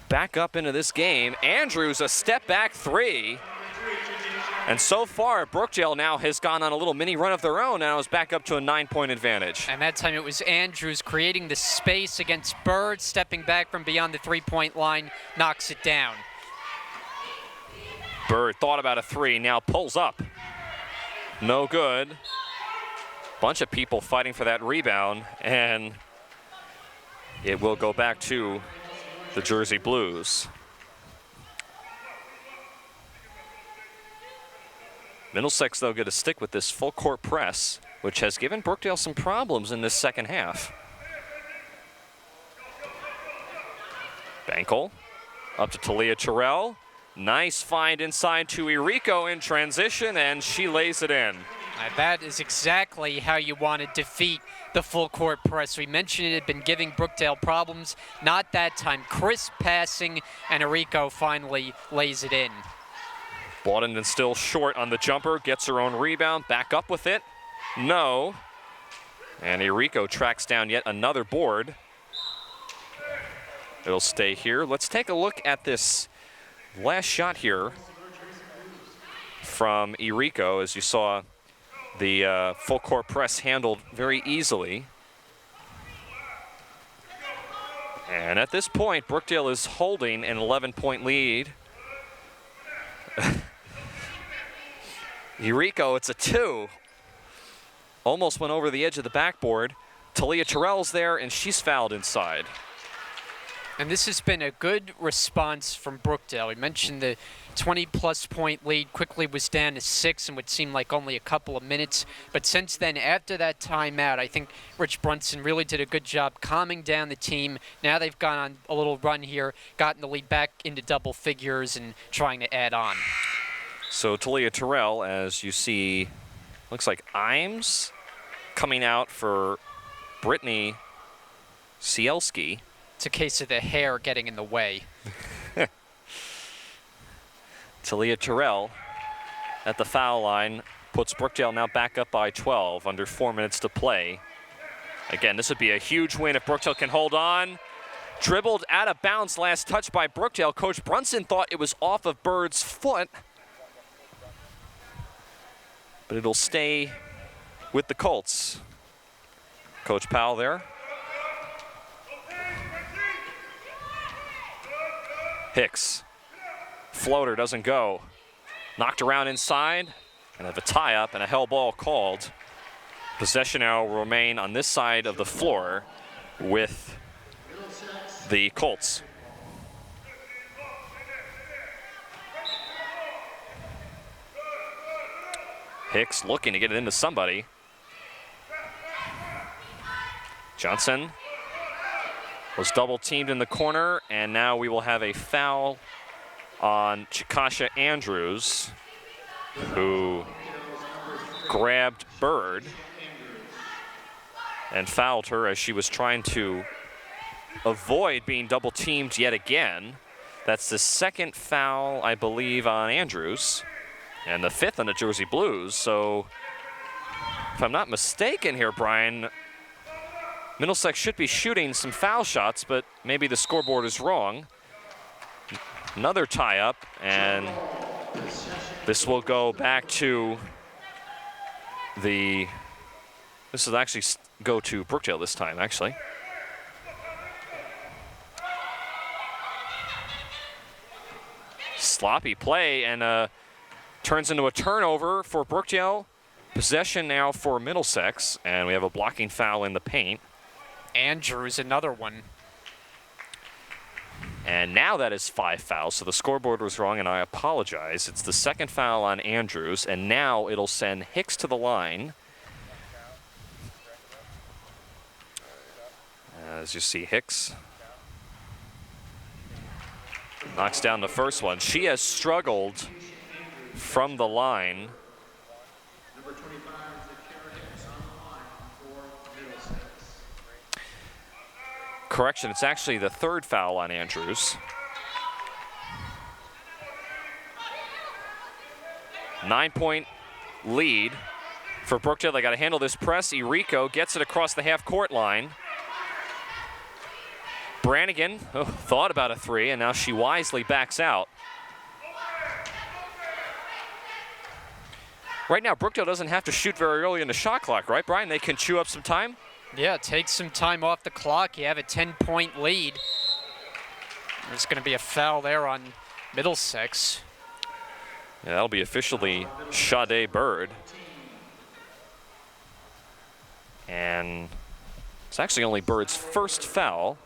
back up into this game. Andrews, a step-back 3. And so far, Brookdale now has gone on a little mini run of their own, now is back up to a 9-point advantage. And that time it was Andrews creating the space against Bird, stepping back from beyond the 3-point line, knocks it down. Bird thought about a 3, now pulls up. No good. Bunch of people fighting for that rebound, and it will go back to the Jersey Blues. Middlesex, though, going to stick with this full court press, which has given Brookdale some problems in this second half. Bankel up to Talia Terrell. Nice find inside to Irico in transition, and she lays it in. That is exactly how you want to defeat the full court press. We mentioned it had been giving Brookdale problems. Not that time. Crisp passing, and Irico finally lays it in. Bawden is still short on the jumper, gets her own rebound, back up with it. No. And Irico tracks down yet another board. It'll stay here. Let's take a look at this last shot here from Irico, as you saw the full court press handled very easily. And at this point, Brookdale is holding an 11-point lead. Eureka, it's a 2. Almost went over the edge of the backboard. Talia Terrell's there, and she's fouled inside. And this has been a good response from Brookdale. We mentioned the 20-plus point lead quickly was down to 6 and would seem like only a couple of minutes. But since then, after that timeout, I think Rich Brunson really did a good job calming down the team. Now they've gone on a little run here, gotten the lead back into double figures and trying to add on. So Talia Terrell, as you see, looks like Imes coming out for Brittany Cielski. It's a case of the hair getting in the way. Talia Terrell at the foul line puts Brookdale now back up by 12, under 4 minutes to play. Again, this would be a huge win if Brookdale can hold on. Dribbled out of bounds, last touch by Brookdale. Coach Brunson thought it was off of Bird's foot, but it'll stay with the Colts. Coach Powell there. Hicks. Floater doesn't go. Knocked around inside and have a tie-up and a hell ball called. Possession now will remain on this side of the floor with the Colts. Hicks looking to get it into somebody. Johnson was double teamed in the corner, and now we will have a foul on Chikasha Andrews, who grabbed Bird and fouled her as she was trying to avoid being double teamed yet again. That's the second foul, I believe, on Andrews, and the 5th on the Jersey Blues. So if I'm not mistaken here, Brian, Middlesex should be shooting some foul shots, but maybe the scoreboard is wrong. Another tie-up, and this will go back to the... This will actually go to Brookdale this time, actually. Sloppy play, and turns into a turnover for Brookdale. Possession now for Middlesex, and we have a blocking foul in the paint. Andrews, another one. And now that is 5 fouls, so the scoreboard was wrong, and I apologize. It's the second foul on Andrews, and now it'll send Hicks to the line. As you see, Hicks knocks down the first one. She has struggled from the line. Number 25 is the Kara Hicks on the line for Middlesex. Correction, it's actually the 3rd foul on Andrews. 9-point lead for Brookdale. They got to handle this press. Irico gets it across the half-court line. Brannigan thought about a 3, and now she wisely backs out. Right now, Brookdale doesn't have to shoot very early in the shot clock, right, Brian? They can chew up some time? Yeah, take some time off the clock. You have a 10-point lead. There's going to be a foul there on Middlesex. Yeah, that'll be officially Sade Bird. And it's actually only Bird's first foul.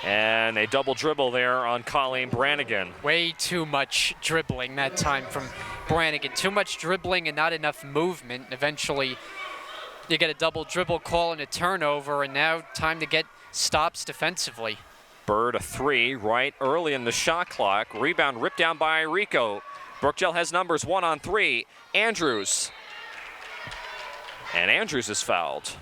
And a double dribble there on Colleen Brannigan. Way too much dribbling that time from Brannigan. Too much dribbling and not enough movement. Eventually, you get a double dribble call and a turnover, and now time to get stops defensively. Bird a 3 right early in the shot clock. Rebound ripped down by Rico. Brookdale has numbers 1 on 3. Andrews. And Andrews is fouled.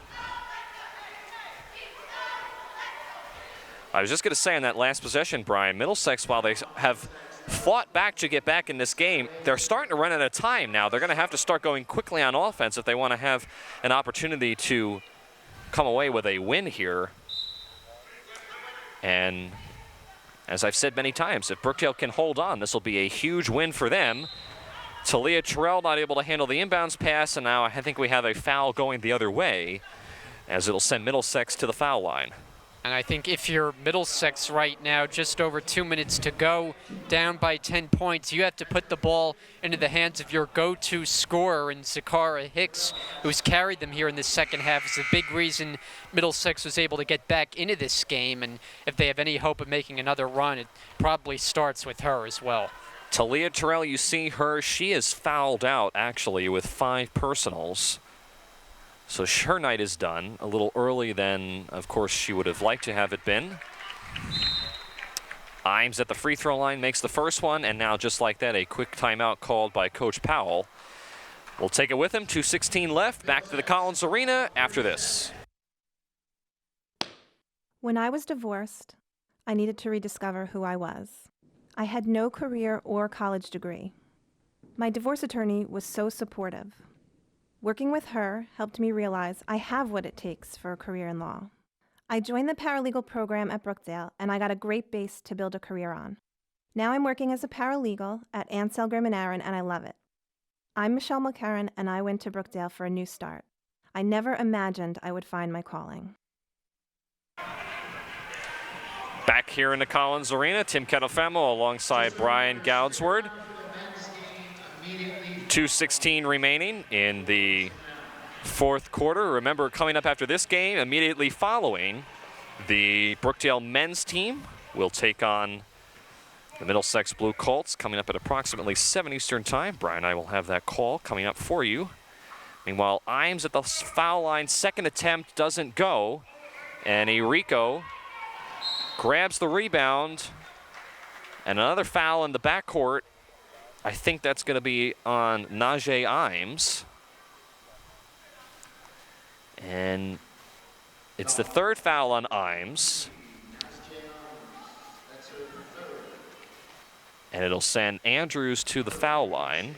I was just going to say on that last possession, Brian, Middlesex, while they have fought back to get back in this game, they're starting to run out of time now. They're going to have to start going quickly on offense if they want to have an opportunity to come away with a win here. And as I've said many times, if Brookdale can hold on, this will be a huge win for them. Talia Terrell not able to handle the inbounds pass, and now I think we have a foul going the other way, as it'll send Middlesex to the foul line. And I think if you're Middlesex right now, just over 2 minutes to go, down by 10 points, you have to put the ball into the hands of your go-to scorer in Zakara Hicks, who's carried them here in the second half. It's a big reason Middlesex was able to get back into this game, and if they have any hope of making another run, it probably starts with her as well. Talia Terrell, you see her, she is fouled out actually with 5 personals. So her night is done a little early than, of course, she would have liked to have it been. Imes at the free throw line makes the first one, and now just like that, a quick timeout called by Coach Powell. We'll take it with him, 2:16 left, back to the Collins Arena after this. When I was divorced, I needed to rediscover who I was. I had no career or college degree. My divorce attorney was so supportive. Working with her helped me realize I have what it takes for a career in law. I joined the paralegal program at Brookdale, and I got a great base to build a career on. Now I'm working as a paralegal at Ansel, Grimm & Aaron, and I love it. I'm Michelle McCarran, and I went to Brookdale for a new start. I never imagined I would find my calling. Back here in the Collins Arena, Tim Kettlefemo alongside Brian Goudsward. 2:16 remaining in the fourth quarter. Remember, coming up after this game, immediately following, the Brookdale men's team will take on the Middlesex Blue Colts, coming up at approximately 7 Eastern time. Brian and I will have that call coming up for you. Meanwhile, Imes at the foul line, second attempt doesn't go, and Erico grabs the rebound, and another foul in the backcourt. I think that's going to be on Najee Imes. And it's the third foul on Imes. And it'll send Andrews to the foul line.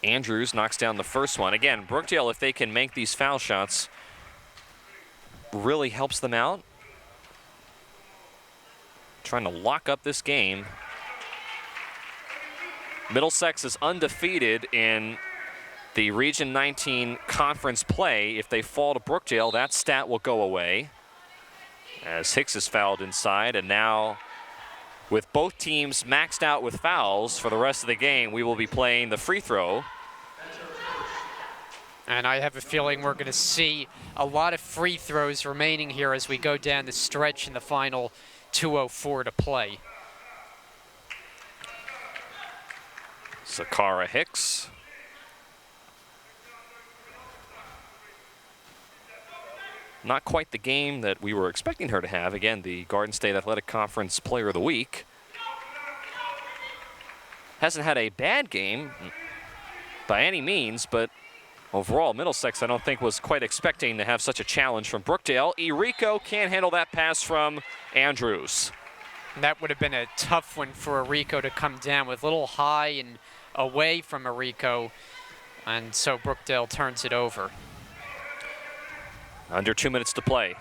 Andrews knocks down the first one. Again, Brookdale, if they can make these foul shots, really helps them out. Trying to lock up this game. Middlesex is undefeated in the Region 19 conference play. If they fall to Brookdale, that stat will go away, as Hicks is fouled inside. And now, with both teams maxed out with fouls for the rest of the game, we will be playing the free throw. And I have a feeling we're going to see a lot of free throws remaining here as we go down the stretch in the final 2:04 to play. Zakara Hicks. Not quite the game that we were expecting her to have. Again, the Garden State Athletic Conference Player of the Week. Hasn't had a bad game by any means, but overall, Middlesex, I don't think, was quite expecting to have such a challenge from Brookdale. Erico can't handle that pass from Andrews. That would have been a tough one for Erico to come down with, a little high and away from Erico, and so Brookdale turns it over. Under 2 minutes to play.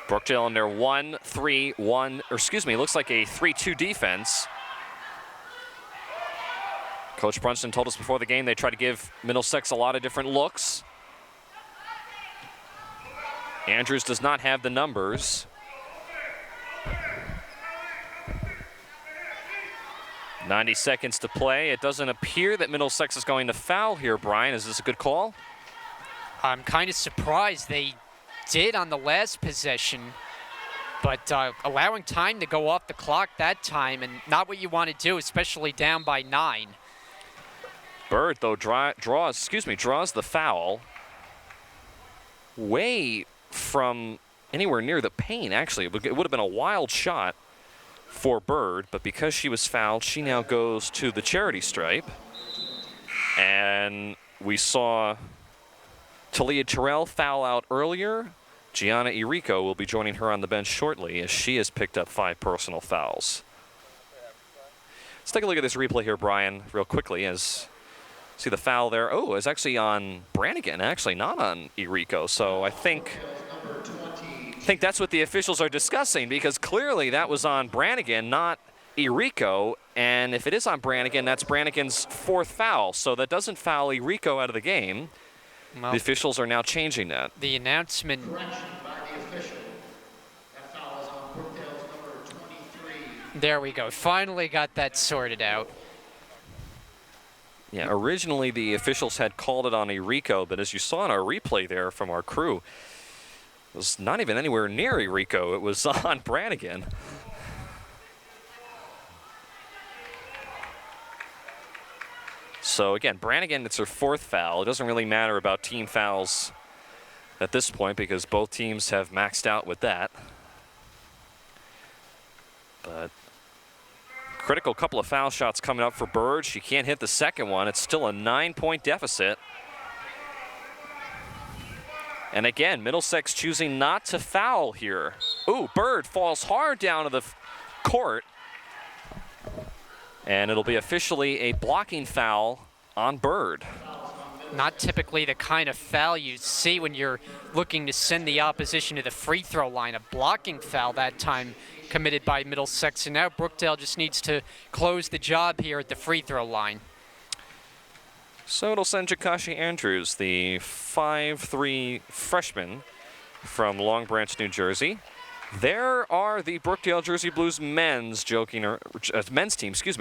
Brookdale in their 1-3-1, or excuse me, looks like a 3-2 defense. Coach Brunson told us before the game they try to give Middlesex a lot of different looks. Andrews does not have the numbers. 90 seconds to play. It doesn't appear that Middlesex is going to foul here, Brian. Is this a good call? I'm kind of surprised they did on the last possession, but allowing time to go off the clock that time, and not what you want to do, especially down by 9. Bird, though, draws the foul way from anywhere near the paint, actually. It would have been a wild shot for Bird, but because she was fouled, she now goes to the charity stripe. And we saw Talia Terrell foul out earlier. Gianna Erico will be joining her on the bench shortly, as she has picked up 5 personal fouls. Let's take a look at this replay here, Brian, real quickly, as See the foul there. Oh, it's actually on Brannigan, actually not on Irico. So I think that's what the officials are discussing, because clearly that was on Brannigan, not Irico. And if it is on Brannigan, that's Brannigan's 4th foul. So that doesn't foul Irico out of the game. Well, the officials are now changing that. The announcement. Correction by the official. That foul is on Brookdale's number 23. There we go. Finally got that sorted out. Yeah, originally the officials had called it on Irico, but as you saw in our replay there from our crew, it was not even anywhere near Irico. It was on Brannigan. So again, Brannigan, it's her 4th foul. It doesn't really matter about team fouls at this point because both teams have maxed out with that. But critical couple of foul shots coming up for Bird. She can't hit the second one. It's still a 9-point deficit. And again, Middlesex choosing not to foul here. Ooh, Bird falls hard down to the court. And it'll be officially a blocking foul on Bird. Not typically the kind of foul you see when you're looking to send the opposition to the free throw line. A blocking foul that time committed by Middlesex. And now Brookdale just needs to close the job here at the free throw line. So it'll send Jakashi Andrews, the 5'3" freshman from Long Branch, New Jersey. There are the Brookdale Jersey Blues men's team,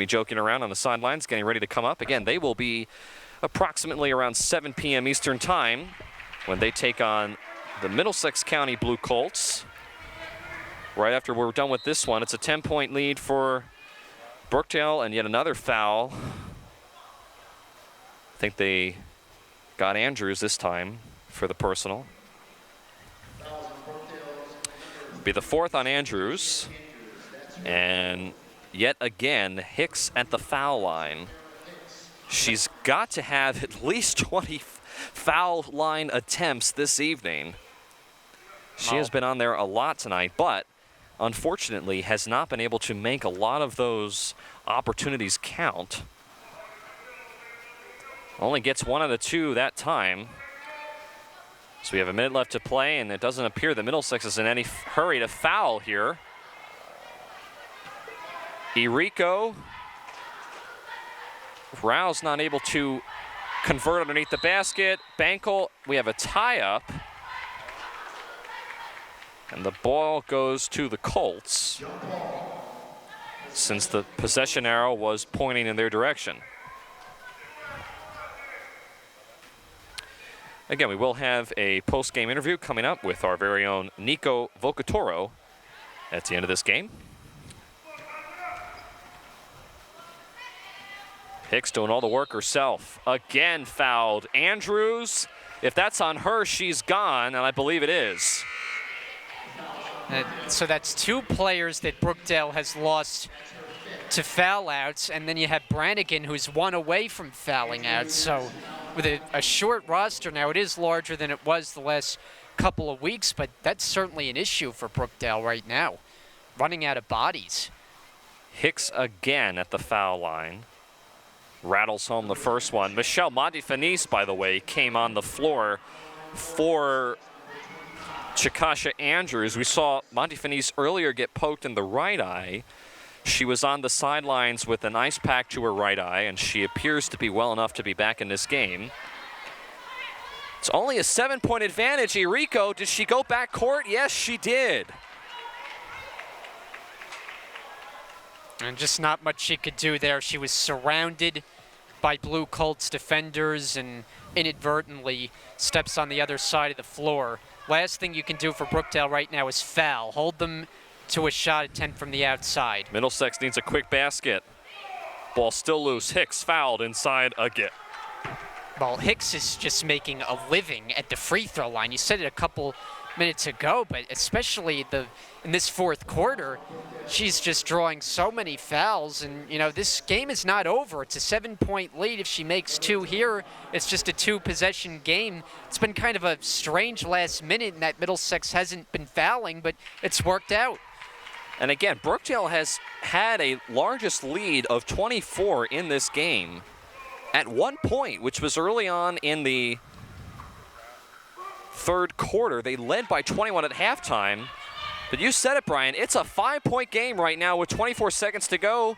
joking around on the sidelines, getting ready to come up. Again, they will be approximately around 7 p.m. Eastern Time when they take on the Middlesex County Blue Colts. Right after we're done with this one, it's a 10-point lead for Brookdale, and yet another foul. I think they got Andrews this time for the personal. Be the 4th on Andrews. And yet again, Hicks at the foul line. She's got to have at least 20 foul line attempts this evening. She has been on there a lot tonight, but unfortunately has not been able to make a lot of those opportunities count. Only gets 1 out of 2 that time. So we have a minute left to play, and it doesn't appear that Middlesex is in any hurry to foul here. Irico. Rouse not able to convert underneath the basket. Bankel, we have a tie-up. And the ball goes to the Colts, since the possession arrow was pointing in their direction. Again, we will have a post-game interview coming up with our very own Nico Vocatoro at the end of this game. Hicks doing all the work herself. Again fouled. Andrews, if that's on her, she's gone, and I believe it is. So that's 2 players that Brookdale has lost to foul outs, and then you have Brannigan, who's 1 away from fouling out. So with a short roster now, it is larger than it was the last couple of weeks, but that's certainly an issue for Brookdale right now, running out of bodies. Hicks again at the foul line. Rattles home the first one. Michelle Montefinis, by the way, came on the floor for Chakasha Andrews. We saw Montefinis earlier get poked in the right eye. She was on the sidelines with an ice pack to her right eye, and she appears to be well enough to be back in this game. It's only a 7-point advantage. Irico, did she go back court? Yes, she did. And just not much she could do there. She was surrounded by Blue Colts defenders and inadvertently steps on the other side of the floor. Last thing you can do for Brookdale right now is foul. Hold them to a shot attempt from the outside. Middlesex needs a quick basket. Ball still loose. Hicks fouled inside again. Well, Hicks is just making a living at the free throw line. You said it a couple minutes ago, but especially in this 4th quarter, she's just drawing so many fouls. And, you know, this game is not over. It's a 7-point lead. If she makes 2 here, it's just a 2-possession game. It's been kind of a strange last minute in that Middlesex hasn't been fouling, but it's worked out. And again, Brookdale has had a largest lead of 24 in this game. at one point, which was early on in the third quarter. They led by 21 at halftime. But you said it, Brian. It's a 5-point game right now with 24 seconds to go.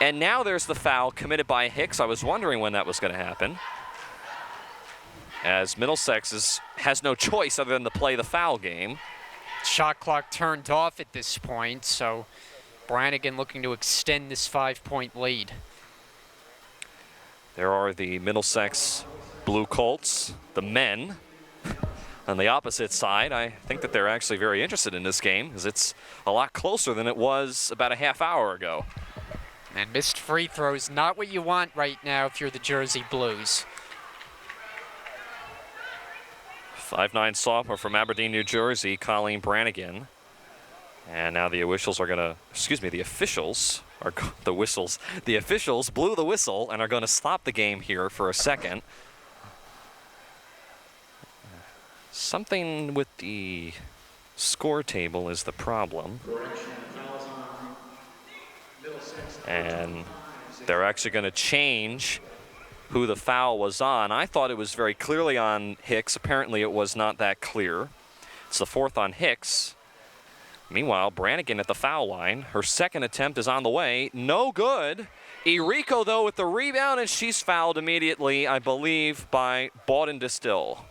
And now there's the foul committed by Hicks. I was wondering when that was going to happen, as Middlesex has no choice other than to play the foul game. Shot clock turned off at this point, so Brannigan looking to extend this 5-point lead. There are the Middlesex Blue Colts, the men. On the opposite side, I think that they're actually very interested in this game, because it's a lot closer than it was about a half hour ago. And missed free throws, not what you want right now if you're the Jersey Blues. 5'9" sophomore from Aberdeen, New Jersey, Colleen Brannigan. And now the officials are going to, the officials are the whistles. The officials blew the whistle and are going to stop the game here for a second. Something with the score table is the problem. And they're actually going to change who the foul was on. I thought it was very clearly on Hicks. Apparently it was not that clear. It's the fourth on Hicks. Meanwhile, Brannigan at the foul line. Her second attempt is on the way. No good. Irico, though, with the rebound, and she's fouled immediately, I believe, by Bawden Distill.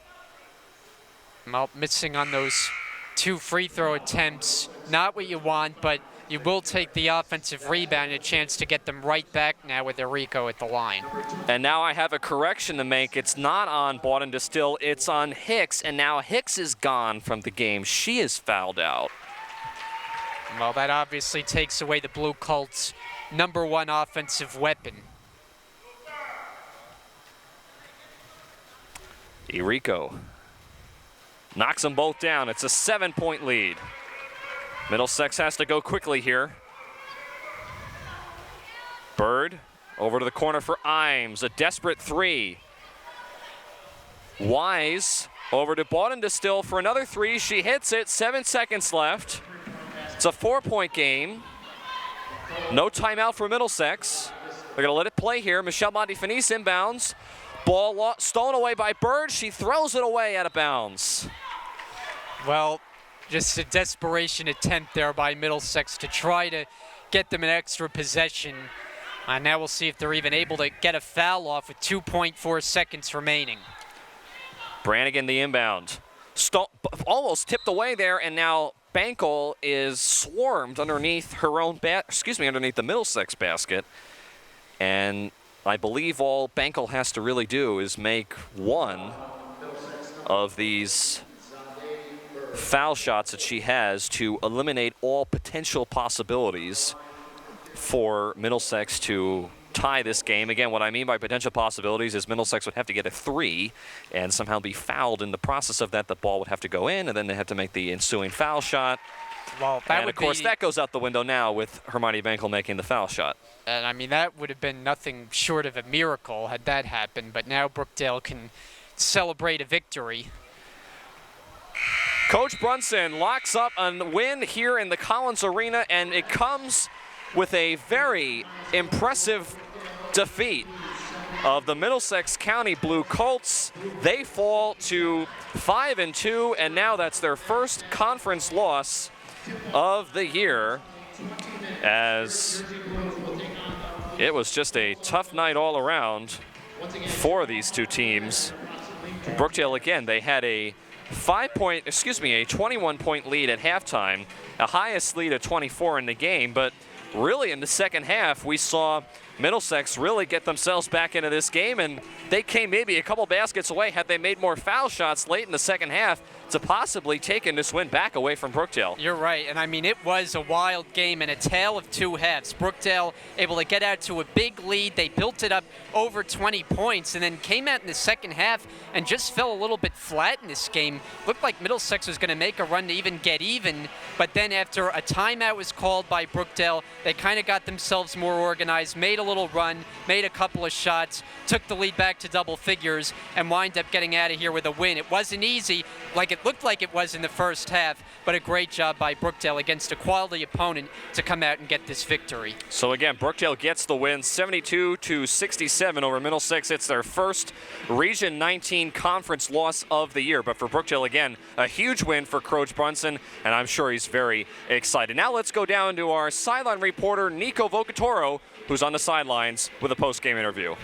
Well, missing on those 2 free throw attempts. Not what you want, but you will take the offensive rebound and a chance to get them right back now with Irico at the line. And now I have a correction to make. It's not on Bawden Distill, it's on Hicks, and now Hicks is gone from the game. She is fouled out. Well, that obviously takes away the Blue Colts' #1 offensive weapon. Irico knocks them both down. It's a 7-point lead. Middlesex has to go quickly here. Bird over to the corner for Imes. A desperate 3. Wise over to Bawden Distill for another 3. She hits it. 7 seconds left. It's a 4-point game. No timeout for Middlesex. They're going to let it play here. Michelle Montefinis inbounds. Ball stolen away by Bird. She throws it away out of bounds. Well, just a desperation attempt there by Middlesex to try to get them an extra possession. And now we'll see if they're even able to get a foul off with 2.4 seconds remaining. Brannigan the inbound. Almost tipped away there, and now Bankel is swarmed underneath her own underneath the Middlesex basket. And I believe all Bankel has to really do is make one of these foul shots that she has to eliminate all potential possibilities for Middlesex to tie this game. Again, what I mean by potential possibilities is Middlesex would have to get a 3 and somehow be fouled. In the process of that, the ball would have to go in, and then they have to make the ensuing foul shot. Well, and of course, that goes out the window now with Hermione Bankel making the foul shot. And I mean, that would have been nothing short of a miracle had that happened, but now Brookdale can celebrate a victory. Coach Brunson locks up a win here in the Collins Arena, and it comes with a very impressive defeat of the Middlesex County Blue Colts. They fall to 5-2, and now that's their first conference loss of the year, as it was just a tough night all around for these two teams. Brookdale, again, they had a 21-point lead at halftime, the highest lead of 24 in the game, but really in the second half, we saw Middlesex really get themselves back into this game, and they came maybe a couple baskets away had they made more foul shots late in the second half to possibly taking this win back away from Brookdale. You're right, and I mean, it was a wild game and a tale of two halves. Brookdale able to get out to a big lead. They built it up over 20 points and then came out in the second half and just fell a little bit flat in this game. Looked like Middlesex was going to make a run to even get even, but then after a timeout was called by Brookdale, they kind of got themselves more organized, made a little run, made a couple of shots, took the lead back to double figures and wind up getting out of here with a win. It wasn't easy, like it looked like it was in the first half, but a great job by Brookdale against a quality opponent to come out and get this victory. So again, Brookdale gets the win, 72-67 over Middlesex. It's their first Region 19 conference loss of the year. But for Brookdale, again, a huge win for Coach Brunson, and I'm sure he's very excited. Now let's go down to our sideline reporter, Nico Vocatoro, who's on the sidelines with a post-game interview.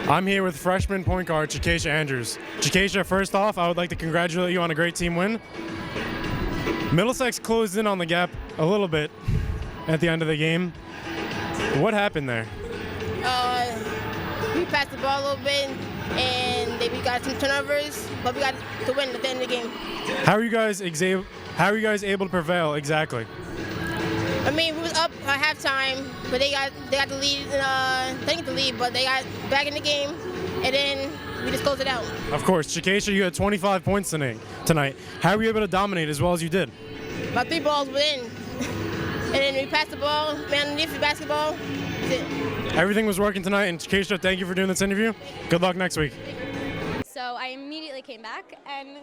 I'm here with freshman point guard Chikesha Andrews. Chikesha, first off, I would like to congratulate you on a great team win. Middlesex closed in on the gap a little bit at the end of the game. What happened there? We passed the ball a little bit, and we got some turnovers, but we got to win at the end of the game. How are you guys able to prevail exactly? I mean, we was up at halftime, but they got the lead. They didn't get the lead, but they got back in the game, and then we just closed it out. Of course, Chikesha, you had 25 points tonight. How were you able to dominate as well as you did? About 3 balls were in, and then we passed the ball, man underneath the basketball. That's it. Everything was working tonight, and Chikesha, thank you for doing this interview. Good luck next week. So I immediately came back, and